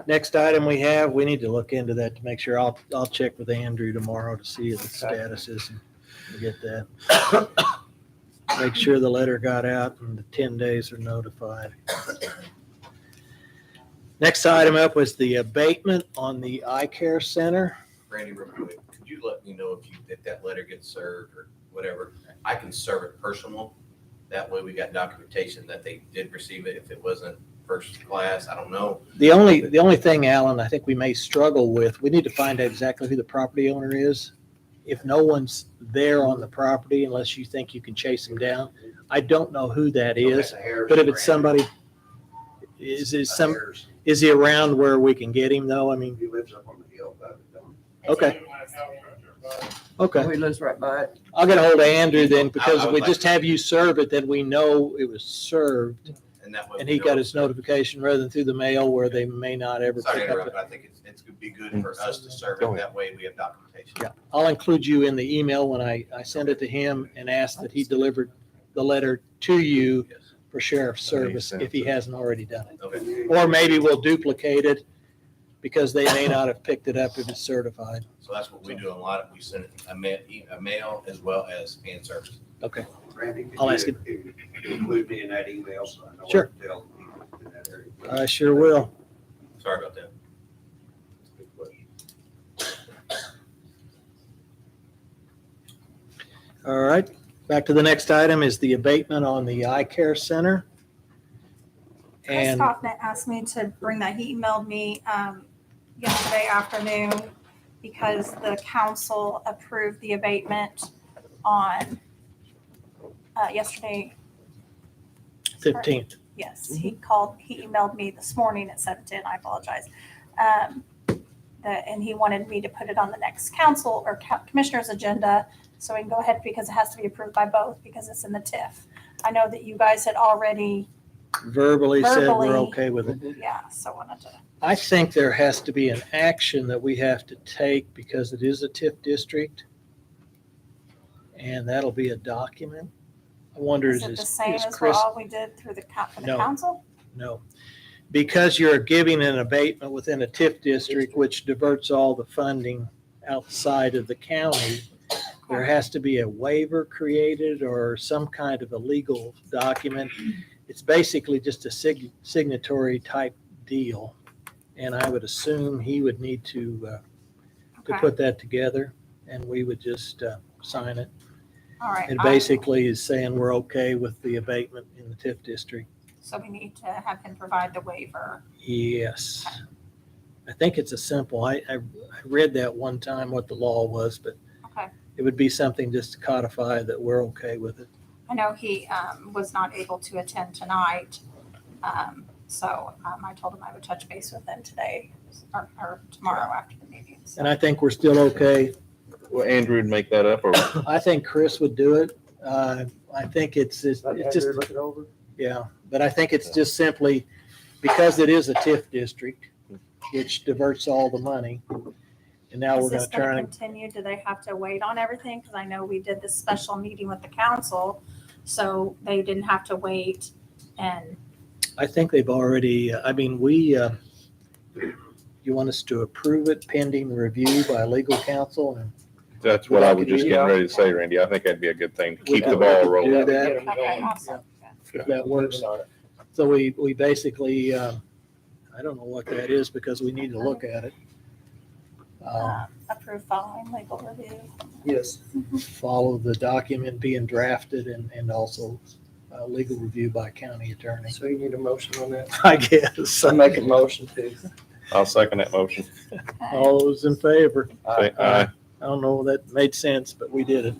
Next item we have, we need to look into that to make sure. I'll check with Andrew tomorrow to see the status is and get that. Make sure the letter got out and the 10 days are notified. Next item up was the abatement on the eye care center. Randy, real quick, could you let me know if that letter gets served or whatever? I can serve it personal. That way we got documentation that they did receive it. If it wasn't first class, I don't know. The only thing, Alan, I think we may struggle with, we need to find out exactly who the property owner is. If no one's there on the property, unless you think you can chase them down, I don't know who that is. But if it's somebody, is he around where we can get him though? I mean, He lives up on the hill, but Okay. Okay. We lives right by it. I'll get a hold of Andrew then, because if we just have you serve it, then we know it was served. And that way. And we he know got it's his notification rather than through the mail where they may not ever Sorry to pick up interrupt, it. but I think it's gonna be good for us to serve Go it. ahead. That way we have documentation. Yeah, I'll include you in the email when I send it to him and ask that he delivered the letter to you Yes. for sheriff's service if he hasn't already done it. Okay. Or maybe we'll duplicate it because they may not have picked it up if it's certified. So that's what we do a lot of, we send it a mail as well as hand service. Okay. Randy, could I'll you ask him. Include me in that email so I know what Sure. to tell people in that area. I sure will. Sorry about that. Good question. All right, back to the next item is the abatement on the eye care center. Chris And Hoffman asked me to bring that. He emailed me yesterday afternoon because the council approved the abatement on yesterday. 15th. Yes, he emailed me this morning at 7:10. I apologize. And he wanted me to put it on the next council or commissioner's agenda so we can go ahead because it has to be approved by both because it's in the TIF. I know that you guys had already, verbally said Verbally. we're okay with it. yeah, so wanted to. I think there has to be an action that we have to take because it is a TIF district. And that'll be a document. I wonder, Is it the same is as Chris? what all we did through for the No. council? No, because you're giving an abatement within a TIF district, which diverts all the funding outside of the county. There has to be a waiver created or some kind of a legal document. It's basically just a signatory type deal. And I would assume he would need to Okay. put that together and we would just sign it. All right. It basically is saying we're okay with the abatement in the TIF district. So we need to have him provide the waiver. Yes. I think it's a simple, I read that one time what the law was, but Okay. it would be something just to codify that we're okay with it. I know he was not able to attend tonight. So I told him I would touch base with him today or tomorrow after the meeting. So. And I think we're still okay. Well, Andrew would make that up, or I think Chris would do it. I think it's just, Let it's just, Andrew look it over. yeah, but I think it's just simply because it is a TIF district, which diverts all the money. And now we're Is gonna this going turn to it, continue? Do they have to wait on everything? Because I know we did this special meeting with the council, so they didn't have to wait. And I think they've already, I mean, you want us to approve it pending review by legal counsel and that's what I was just getting ready to say, Randy. I think that'd be a good thing to keep the We ball could rolling. do that. okay, awesome. if that works. So we basically, I don't know what that is because we need to look at it. Approved following legal review. Yes. Follow the document being drafted and also legal review by county attorney. So you need a motion on that? I guess. I make a motion to. I'll second that motion. All those in favor? Say aye. I don't know if that made sense, but we did it.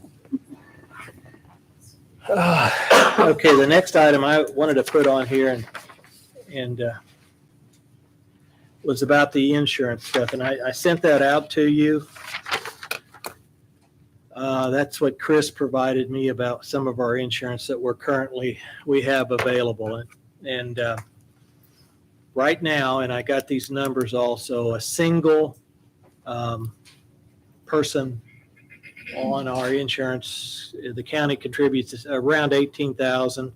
Okay, the next item I wanted to put on here and was about the insurance stuff, and I sent that out to you. That's what Chris provided me about some of our insurance that we have available. And right now, and I got these numbers also, a single person on our insurance, the county contributes around 18,000.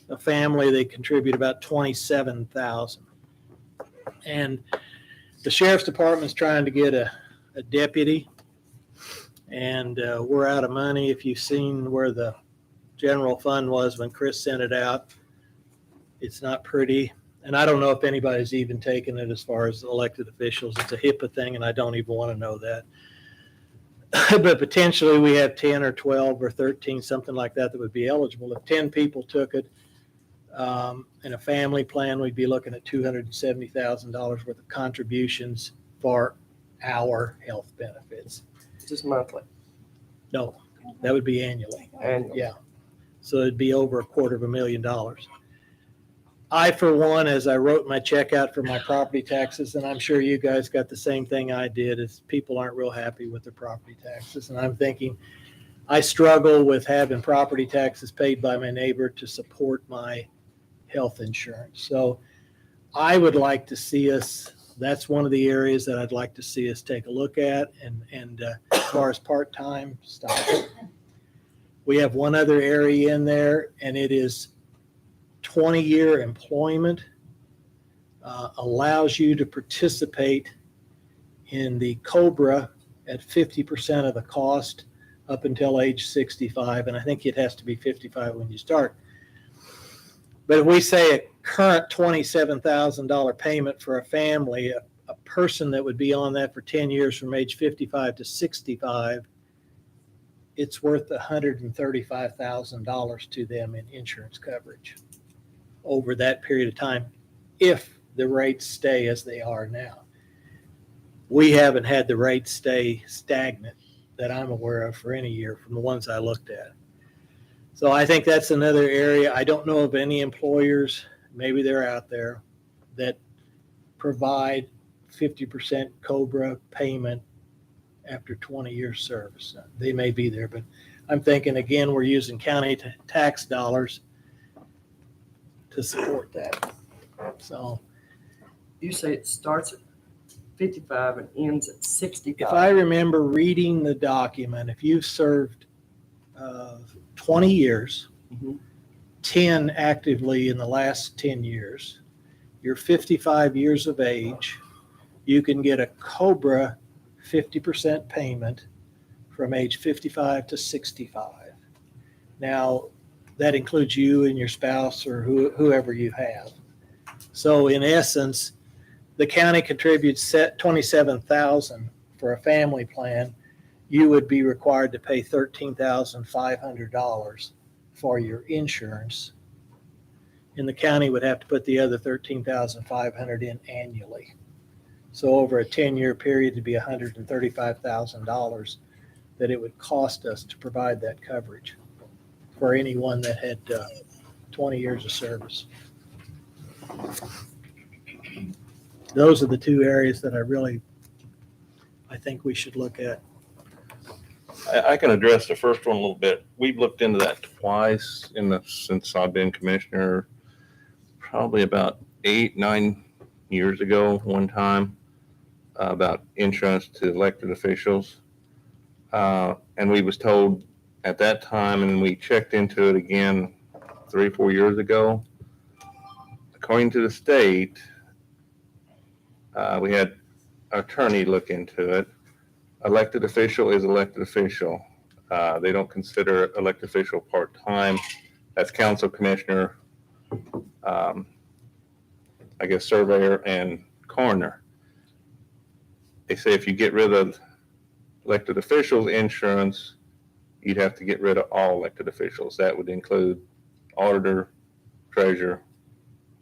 A family, they contribute about 27,000. And the sheriff's department's trying to get a deputy, and we're out of money. If you've seen where the general fund was when Chris sent it out, it's not pretty. And I don't know if anybody's even taken it as far as elected officials. It's a HIPAA thing, and I don't even want to know that. But potentially we have 10 or 12 or 13, something like that, that would be eligible. If 10 people took it in a family plan, we'd be looking at $270,000 worth of contributions for our health benefits. Just monthly. No, that would be annually. And Yeah. So it'd be over $250,000. I, for one, as I wrote my check out for my property taxes, and I'm sure you guys got the same thing I did, is people aren't real happy with their property taxes. And I'm thinking, I struggle with having property taxes paid by my neighbor to support my health insurance. So I would like to see us, that's one of the areas that I'd like to see us take a look at. And as far as part-time, stop it. We have one other area in there, and it is 20-year employment allows you to participate in the COBRA at 50% of the cost up until age 65. And I think it has to be 55 when you start. But if we say a current $27,000 payment for a family, a person that would be on that for 10 years from age 55 to 65, it's worth $135,000 to them in insurance coverage over that period of time, if the rates stay as they are now. We haven't had the rates stay stagnant that I'm aware of for any year from the ones I looked at. So I think that's another area. I don't know of any employers, maybe they're out there, that provide 50% COBRA payment after 20 years service. They may be there, but I'm thinking, again, we're using county tax dollars to support that. So You say it starts at 55 and ends at 65. if I remember reading the document, if you've served 20 years, 10 actively in the last 10 years, you're 55 years of age, you can get a COBRA 50% payment from age 55 to 65. Now, that includes you and your spouse or whoever you have. So in essence, the county contributes $27,000 for a family plan. You would be required to pay $13,500 for your insurance. And the county would have to put the other $13,500 in annually. So over a 10-year period, it'd be $135,000 that it would cost us to provide that coverage for anyone that had 20 years of service. Those are the two areas that I think we should look at. I can address the first one a little bit. We've looked into that twice since I've been commissioner, probably about 8-9 years ago, one time, about insurance to elected officials. And we was told at that time, and we checked into it again 3-4 years ago, according to the state, we had an attorney look into it. Elected official is elected official. They don't consider elected official part-time. That's council, commissioner, I guess surveyor and coroner. They say if you get rid of elected officials insurance, you'd have to get rid of all elected officials. That would include auditor, treasurer,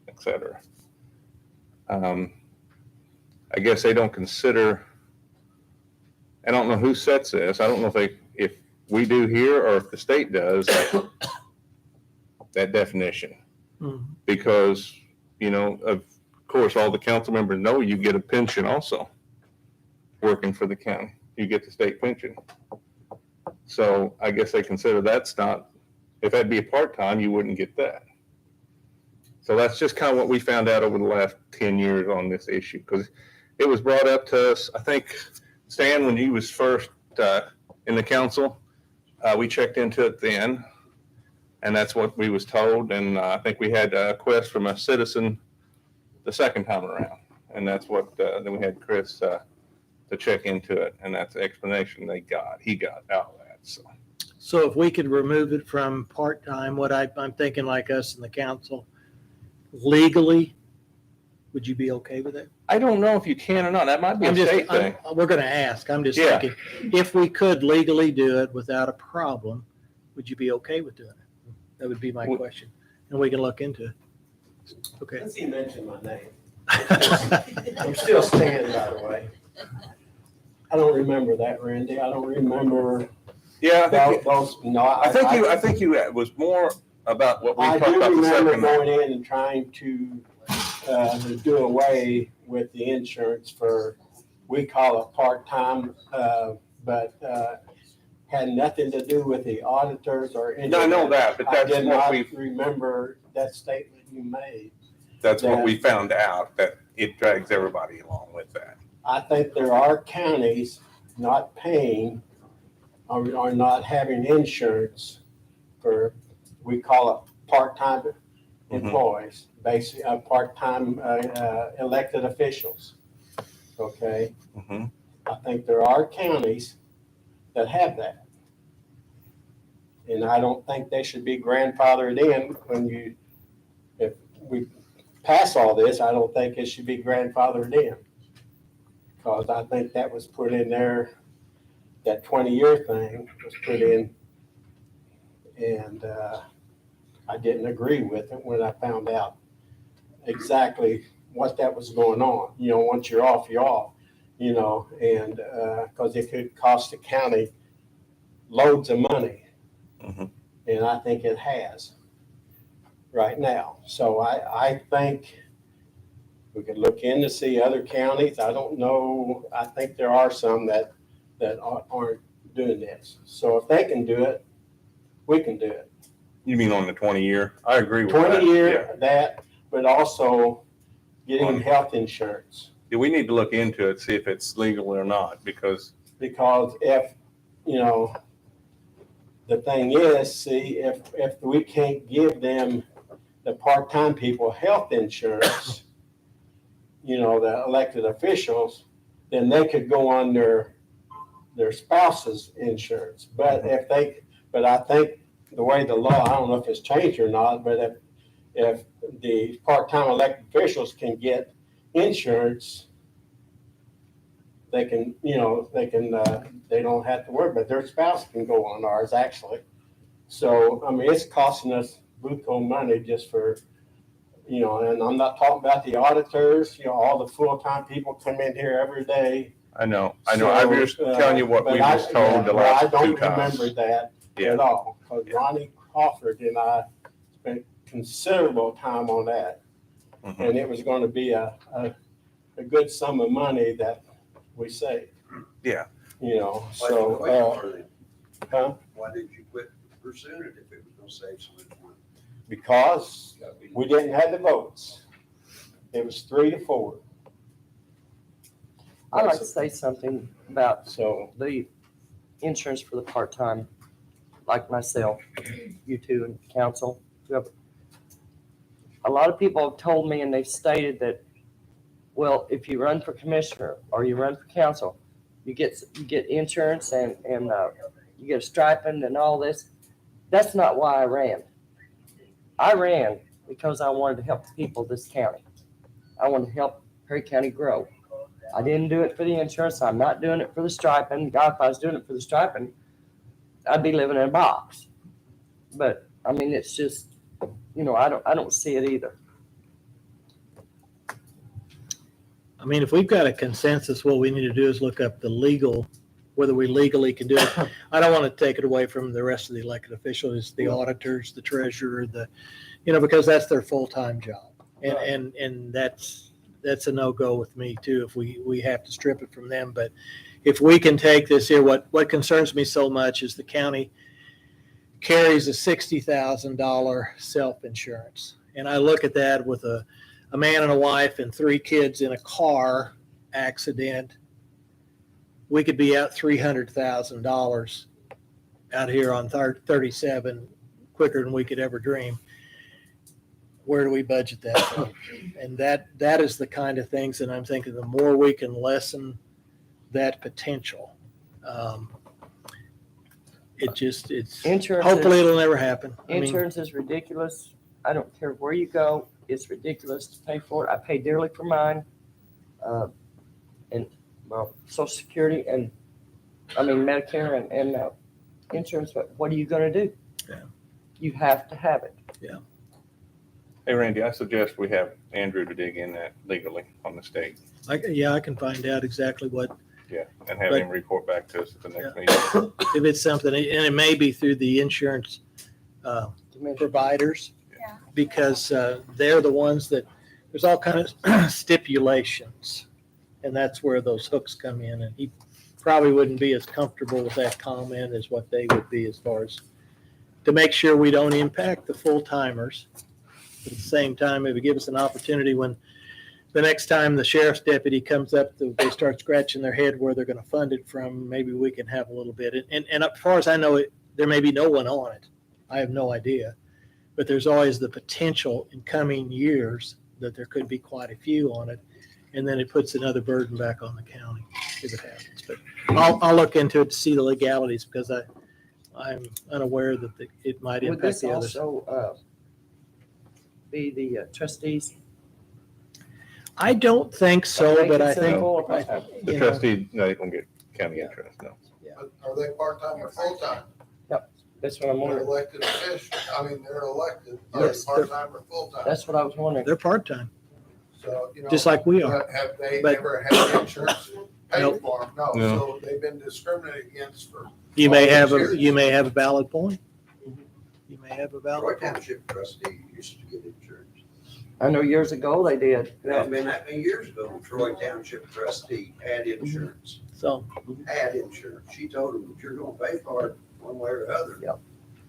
etc. I guess they don't consider, I don't know who sets this. I don't know if we do here or if the state does that definition. Because, of course, all the council members know you get a pension also working for the county. You get the state pension. So I guess they consider that's not, if that'd be a part-time, you wouldn't get that. So that's just kind of what we found out over the last 10 years on this issue, because it was brought up to us, I think, Stan, when you was first in the council, we checked into it then, and that's what we was told. And I think we had a request from a citizen the second time around, and that's what, then we had Chris to check into it, and that's the explanation he got out of that. So if we could remove it from part-time, what I'm thinking, like us in the council, legally, would you be okay with it? I don't know if you can or not. That might be a state thing. We're going to ask. I'm just thinking, if we could legally do it without a problem, would you be okay with doing it? That would be my question. And we can look into it. Okay. Since he mentioned my name. I'm still Stan, by the way. I don't remember that, Randy. I don't remember. Yeah, I think you was more about what we I talked do about the remember second. going in and trying to do away with the insurance for, we call it part-time, but had nothing to do with the auditors or anything. No, I know that, but that's I did what not we, remember that statement you made. that's what we found out, that it drags everybody along with that. I think there are counties not paying or not having insurance for, we call it part-time employees, basically, part-time elected officials. Okay? Mhm. I think there are counties that have that. And I don't think they should be grandfathered in when you, if we pass all this, I don't think it should be grandfathered in. Because I think that was put in there, that 20-year thing was put in. And I didn't agree with it when I found out exactly what that was going on. You know, once you're off, you know, and because it could cost the county loads of money. Mhm. And I think it has right now. So I think we could look in to see other counties. I don't know. I think there are some that aren't doing this. So if they can do it, we can do it. You mean on the 20-year? I agree with that. 20-year, that, but also getting On- health insurance. Yeah, we need to look into it, see if it's legal or not, because Because if, you know, the thing is, see, if we can't give them, the part-time people, health insurance, you know, the elected officials, then they could go on their spouse's insurance. But I think the way the law, I don't know if it's changed or not, but if the part-time elected officials can get insurance, they can, you know, they don't have to worry, but their spouse can go on ours actually. So, I mean, it's costing us buku money just for, you know, and I'm not talking about the auditors, you know, all the full-time people come in here every day. I know. I'm just telling you what we was told the last 2 I don't times. remember that Yeah. at all, because Ronnie Crawford and I spent considerable time on that. Mhm. And it was gonna be a good sum of money that we saved. Yeah. You know, Why so, did you quit for it? huh? Why did you quit pursuing it if it was gonna save so much money? Because we didn't have the votes. It was 3-4. I'd like to say something about So, the insurance for the part-time, like myself, you two and council, whoever. A lot of people have told me and they've stated that, well, if you run for commissioner or you run for council, you get insurance and you get a stipend and all this. That's not why I ran. I ran because I wanted to help the people of this county. I wanted to help Perry County grow. I didn't do it for the insurance. I'm not doing it for the stipend. God, if I was doing it for the stipend, I'd be living in a box. But I mean, it's just, you know, I don't see it either. I mean, if we've got a consensus, what we need to do is look up the legal, whether we legally can do it. I don't want to take it away from the rest of the elected officials, the auditors, the treasurer, because that's their full-time job. And that's a no-go with me too, if we have to strip it from them. But if we can take this here, what concerns me so much is the county carries a $60,000 self-insurance. And I look at that with a man and a wife and 3 kids in a car accident. We could be out $300,000 out here on 37 quicker than we could ever dream. Where do we budget that from? And that is the kind of things that I'm thinking, the more we can lessen that potential. Insurance Hopefully it'll never happen. Insurance is ridiculous. I don't care where you go. It's ridiculous to pay for it. I pay dearly for mine. And Social Security and Medicare and insurance, but what are you going to do? Yeah. You have to have it. Yeah. Hey, Randy, I suggest we have Andrew to dig in that legally on the state. I can find out exactly what. Yeah, and have him report back to us at the next meeting. If it's something, and it may be through the insurance providers. Yeah. Because they're the ones that, there's all kind of stipulations. And that's where those hooks come in. And he probably wouldn't be as comfortable with that comment as what they would be, as far as to make sure we don't impact the full timers. At the same time, it would give us an opportunity when the next time the sheriff's deputy comes up, they start scratching their head where they're going to fund it from. Maybe we can have a little bit. And as far as I know, there may be no one on it. I have no idea. But there's always the potential in coming years that there could be quite a few on it. And then it puts another burden back on the county if it happens. But I'll look into it to see the legalities, because I'm unaware that it might Would impact this the others. also be the trustees? I don't think so, but I think, The trustee, no, they don't get county interest, no. Are they part-time or full-time? That's what I'm They're wondering. elected officials, they're elected, are they Yes, part-time or full-time? That's what I was wondering. they're part-time, So, just like we are. Have they But- ever had insurance paid Nope. for them? No, No. so they've been discriminated against for. You may all have these a, years. you may have a valid point. You may have a Troy valid point. Township trustee used to get insurance. I know years ago they did. It hadn't been that many years ago, Troy Township trustee had insurance, So, had insurance. She told him that you're gonna pay for it one way or the other.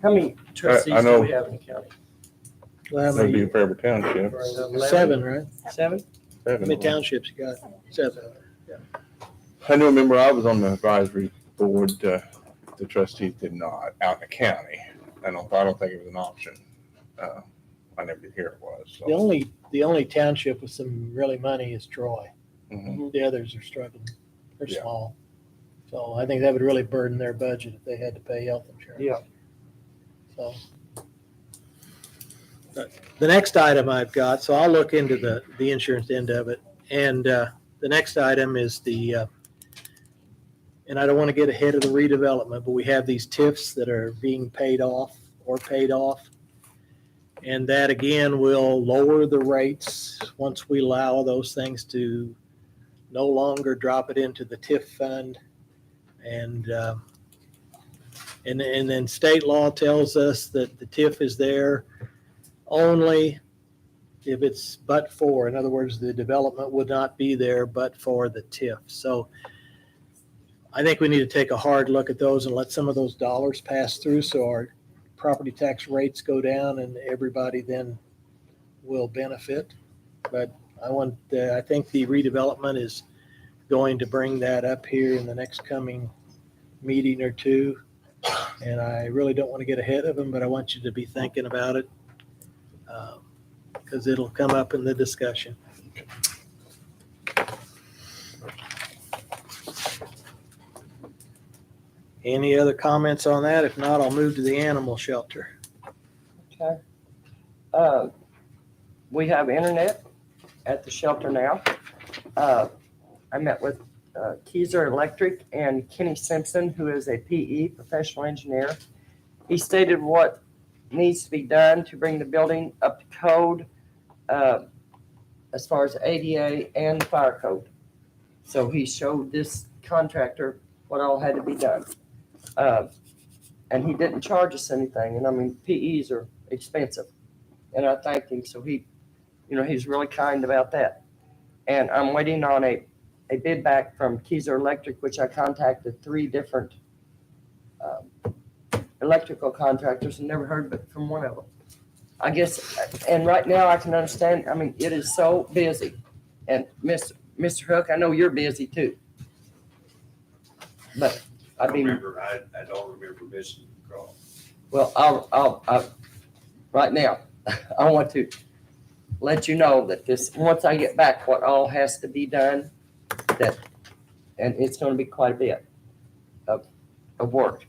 How many trustees do know. we have in the county? well, how That'd be many? Fairburn Township. 7, right? 7? How many townships you got? 7. I do remember I was on the advisory board, the trustees did not, out in the county. I don't think it was an option. I never did hear it was. The only township with some really money is Troy. Mhm. The others are struggling. They're Yeah. small. So I think that would really burden their budget if they had to pay health insurance. Yeah. So. But the next item I've got, so I'll look into the insurance end of it. And the next item is and I don't want to get ahead of the redevelopment, but we have these TIFs that are being paid off or paid off. And that again will lower the rates once we allow those things to no longer drop it into the TIF fund. And then state law tells us that the TIF is there only if it's but for. In other words, the development would not be there but for the TIF. So I think we need to take a hard look at those and let some of those dollars pass through so our property tax rates go down and everybody then will benefit. But I think the redevelopment is going to bring that up here in the next coming meeting or two. And I really don't want to get ahead of them, but I want you to be thinking about it because it'll come up in the discussion. Any other comments on that? If not, I'll move to the animal shelter. Okay. We have internet at the shelter now. I met with Keyser Electric and Kenny Simpson, who is a PE, professional engineer. He stated what needs to be done to bring the building up to code as far as ADA and fire code. So he showed this contractor what all had to be done. And he didn't charge us anything. And I mean, PEs are expensive. And I thanked him. So he's really kind about that. And I'm waiting on a bid back from Keyser Electric, which I contacted 3 different electrical contractors and never heard but from one of them. I guess, and right now I can understand, I mean, it is so busy. And Mr. Hook, I know you're busy too. But I mean, I don't remember missing the call. well, I'll right now, I want to let you know that once I get back, what all has to be done, and it's going to be quite a bit of work.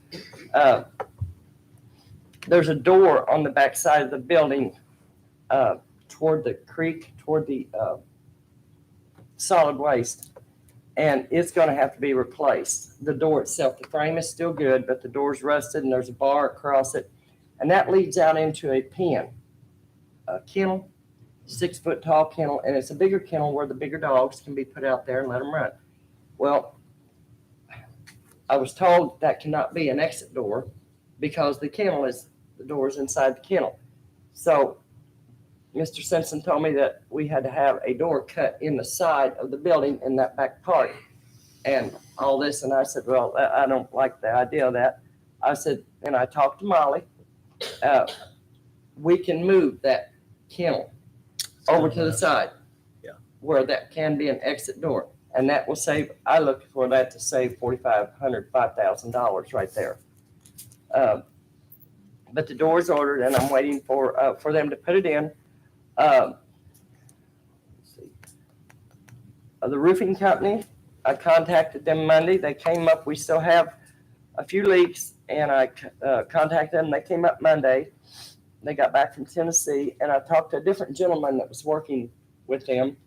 There's a door on the back side of the building toward the creek, toward the solid waste, and it's going to have to be replaced. The door itself, the frame is still good, but the door's rusted and there's a bar across it, and that leads out into a pen, a kennel, 6-foot tall kennel, and it's a bigger kennel where the bigger dogs can be put out there and let them run. Well, I was told that cannot be an exit door because the kennel is the doors inside the kennel. So Mr. Simpson told me that we had to have a door cut in the side of the building in that back part and all this. And I said, well, I don't like the idea of that. I said, and I talked to Molly, we can move that kennel over to the side. Yeah. Where that can be an exit door. And that will save, I look for that to save $4,500, $5,000 right there. But the door's ordered and I'm waiting for them to put it in. Let's see. The roofing company, I contacted them Monday. They came up, we still have a few leaks and I contacted them. They came up Monday. They got back from Tennessee and I talked to a different gentleman that was working with them.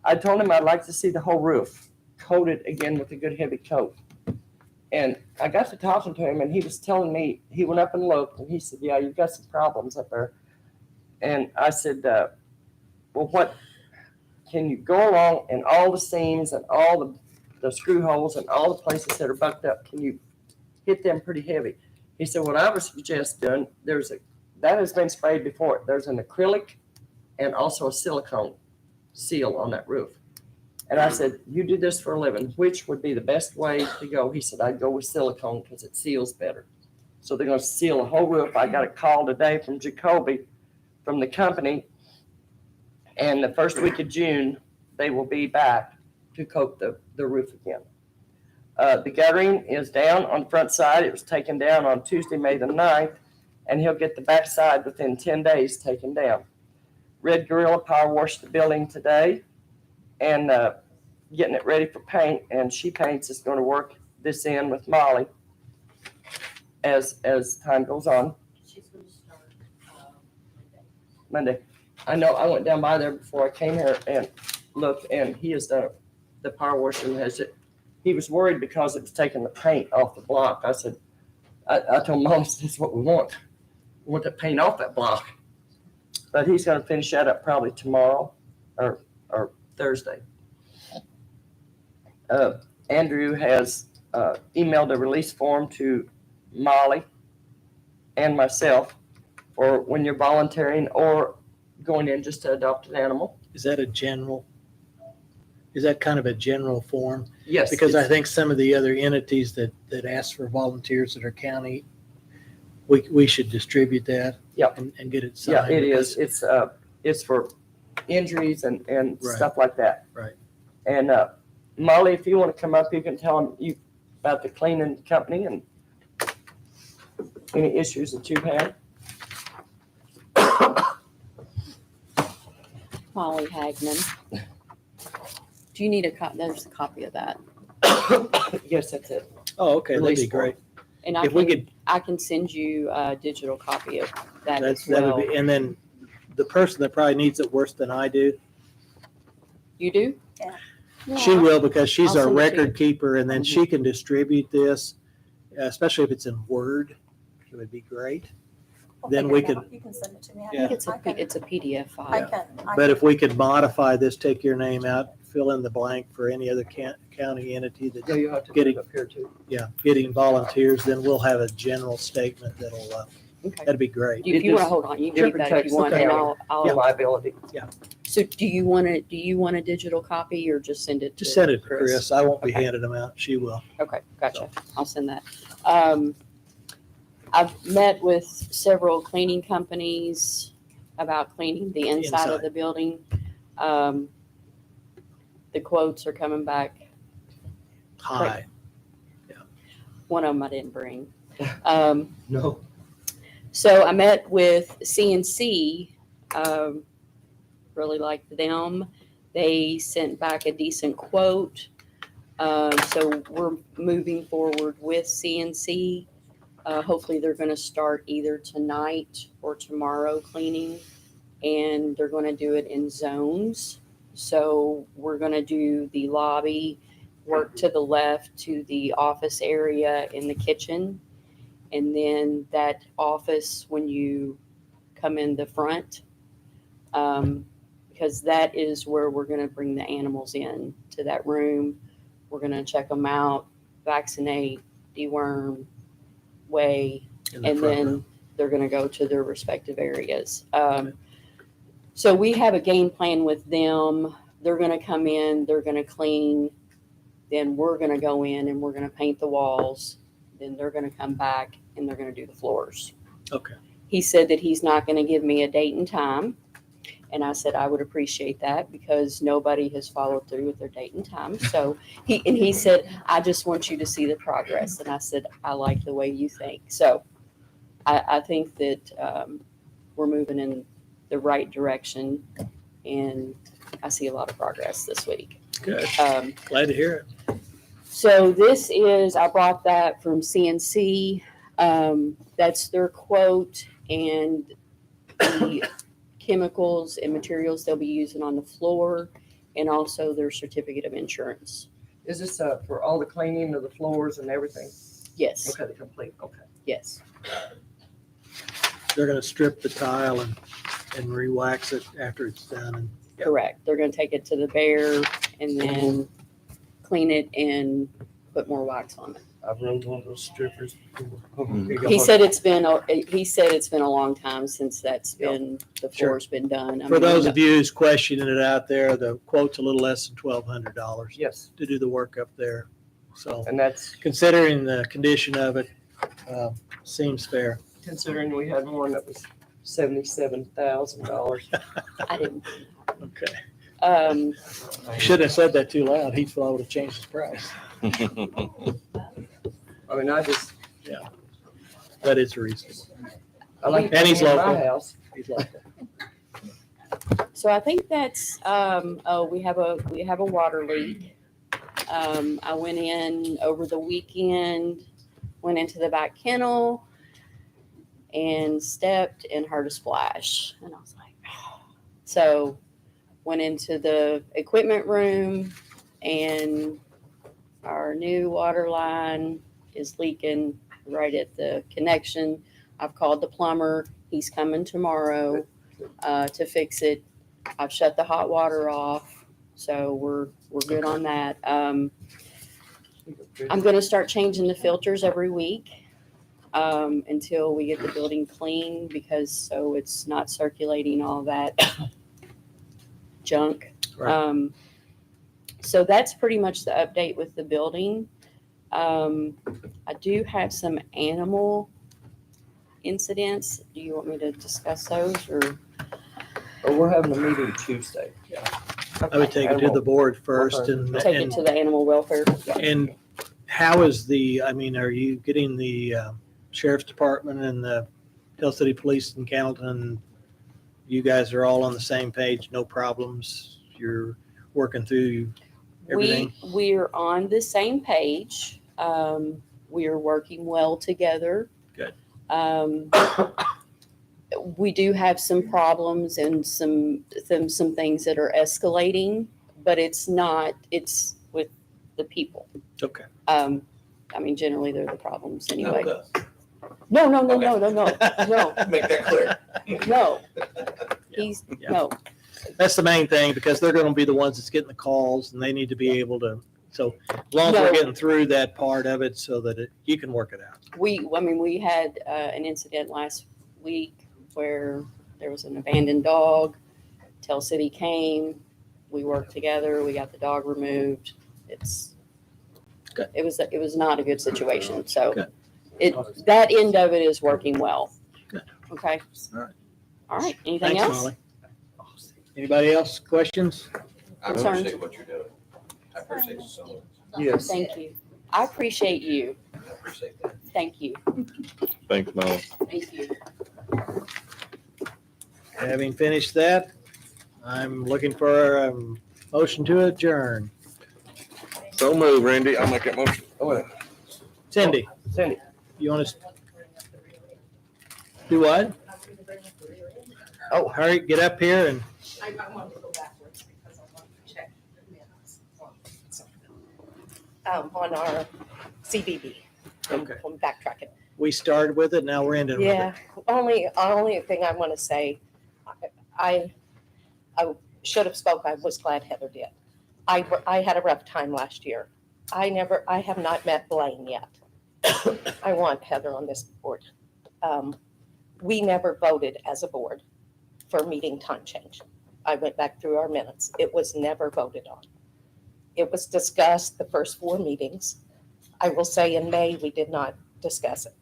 I told him I'd like to see the whole roof coated again with a good heavy coat. And I got to talking to him and he was telling me, he went up and looked and he said, yeah, you've got some problems up there. And I said, well, what, can you go along and all the seams and all the screw holes and all the places that are bucked up, can you hit them pretty heavy? He said, what I would suggest doing, that has been sprayed before. There's an acrylic and also a silicone seal on that roof. And I said, you do this for a living, which would be the best way to go? He said, I'd go with silicone because it seals better. So they're going to seal the whole roof. I got a call today from Jacoby, from the company, and the first week of June, they will be back to coat the roof again. The guttering is down on the front side. It was taken down on Tuesday, May the 9th, and he'll get the back side within 10 days taken down. Red Gorilla power washed the building today and getting it ready for paint, and She Paints is going to work this in with Molly as time goes on. She's going to start Monday. I know I went down by there before I came here and looked, and he has done the power washing. He was worried because it was taking the paint off the block. I said, I told Molly, this is what we want. We want the paint off that block. But he's going to finish that up probably tomorrow or Thursday. Andrew has emailed a release form to Molly and myself for when you're volunteering or going in just to adopt an animal. Is that kind of a general form? Yes. Because I think some of the other entities that ask for volunteers that are county, we should distribute that. Yep. And get it signed. Yeah, it is. It's for injuries and Right. stuff like that. Right. And Molly, if you want to come up, you can tell them about the cleaning company and any issues that you've had. Molly Hagman. Do you need a copy? There's a copy of that. Yes, that's it. Oh, okay, that'd Release be great. And If we could, I can send you a digial copy of that as that well. would be, and then the person that probably needs it worse than I do, You do? she will, because she's I'll our send it to you. record keeper, and then she can distribute this, especially if it's in Word. It would be great. We'll Then figure we it could, out. You can send it to me. I think it's a PDF file. I can. but if we could modify this, take your name out, fill in the blank for any other county entity Yeah, that, you have to Getting- put it up here too. getting volunteers, then we'll have a general statement that'll, Okay. that'd be great. If you want to hold on, you can It keep that if protects you want, the and county. I'll. Liability. So do you want a digital copy or just send it to? Just send it to Chris. I won't be handing them out. She will. Okay, gotcha. I'll send that. I've met with several cleaning companies about cleaning the inside of Inside. the building. The quotes are coming back. Hi. One of them I didn't bring. No. So I met with CNC, really liked them. They sent back a decent quote. So we're moving forward with CNC. Hopefully they're going to start either tonight or tomorrow cleaning, and they're going to do it in zones. So we're going to do the lobby, work to the left to the office area in the kitchen, and then that office when you come in the front, because that is where we're going to bring the animals in to that room. We're going to check them out, vaccinate, deworm, weigh, In the and front then room. they're gonna go to their respective areas. So we have a game plan with them. They're gonna come in, they're gonna clean, then we're gonna go in and we're gonna paint the walls. Then they're gonna come back and they're gonna do the floors. Okay. He said that he's not gonna give me a date and time. And I said, I would appreciate that because nobody has followed through with their date and time. So he said, I just want you to see the progress. And I said, I like the way you think. So I think that we're moving in the right direction and I see a lot of progress this week. Good. Glad to hear it. So this is, I brought that from CNC. That's their quote and the chemicals and materials they'll be using on the floor and also their certificate of insurance. Is this for all the cleaning of the floors and everything? Yes. Okay, the complete, okay. Yes. They're gonna strip the tile and re-wax it after it's done. And Correct. They're going to take it to the bear and then clean it and put more wax on it. I've rode one of those strippers before. He said it's been a long time since that's been, the Sure. floor's been done. I For mean, those of you who's questioning it out there, the quote's a little less than $1,200 Yes, to do the work up there. So and that's considering the condition of it, seems fair. considering we had one that was $77,000. I didn't. Okay. Um, You shouldn't have said that too loud. He thought I would have changed his price. I mean, I just, But it's reasonable. I like. And he's it in local. My house. He's local. so I think that's, we have a water leak. I went in over the weekend, went into the back kennel and stepped and heard a splash. And I was like, so went into the equipment room and our new water line is leaking right at the connection. I've called the plumber. He's coming tomorrow to fix it. I've shut the hot water off, so we're good on that. I'm going to start changing the filters every week until we get the building clean, because so it's not circulating all that junk. Right. So that's pretty much the update with the building. I do have some animal incidents. Do you want me to discuss those or? But we're having a meeting Tuesday. I would take it to the board first and. Take it and- to the animal welfare. And how is are you getting the sheriff's department and the Tell City Police in Calton? You guys are all on the same page, no problems? You're working through everything? We're on the same page. We are working well together. Good. We do have some problems and some things that are escalating, but it's with the people. Okay. I mean, generally they're the problems anyway. No, No. Make that clear. No. Yeah. No. That's the main thing, because they're going to be the ones that's getting the calls and they need to be able to, so as long as we're No. getting through that part of it so that you can work it out. We had an incident last week where there was an abandoned dog. Tell City came, we worked together, we got the dog removed. Good. It was not a good situation, so Good. that end of it is working well. Good. Okay. All right. All right, anything Thanks, else? Molly. Anybody else? Questions? I Concerns? appreciate what you're doing. I appreciate you so much. Yes. Thank you. I appreciate you. I appreciate that. Thank you. Thanks, Mo. Thank you. Having finished that, I'm looking for a motion to adjourn. So move, Randy. I'll make that motion. Cindy, you want to do what? Oh, hurry, get up here and. I want to go backwards because I want to check the minutes on our CBB. Okay. I'm backtracking. We started with it, now we're ending with it. Yeah, only thing I want to say, I should have spoke, I was glad Heather did. I had a rough time last year. I have not met Blaine yet. I want Heather on this board. We never voted as a board for meeting time change. I went back through our minutes. It was never voted on. It was discussed the first 4 meetings. I will say in May, we did not discuss it.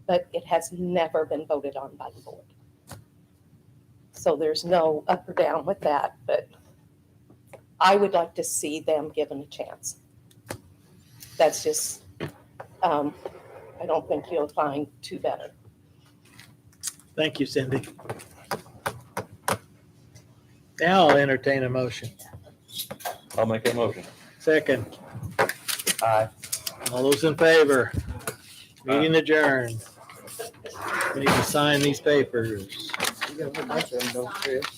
But it has never been voted on by the board. So there's no up or down with that, but I would like to see them given a chance. That's just, I don't think you'll find 2 better. Thank you, Cindy. Now I'll entertain a motion. I'll make that motion. Second, Aye. all those in favor? Meeting adjourned. We need to sign these papers. You got a bunch of them, don't you?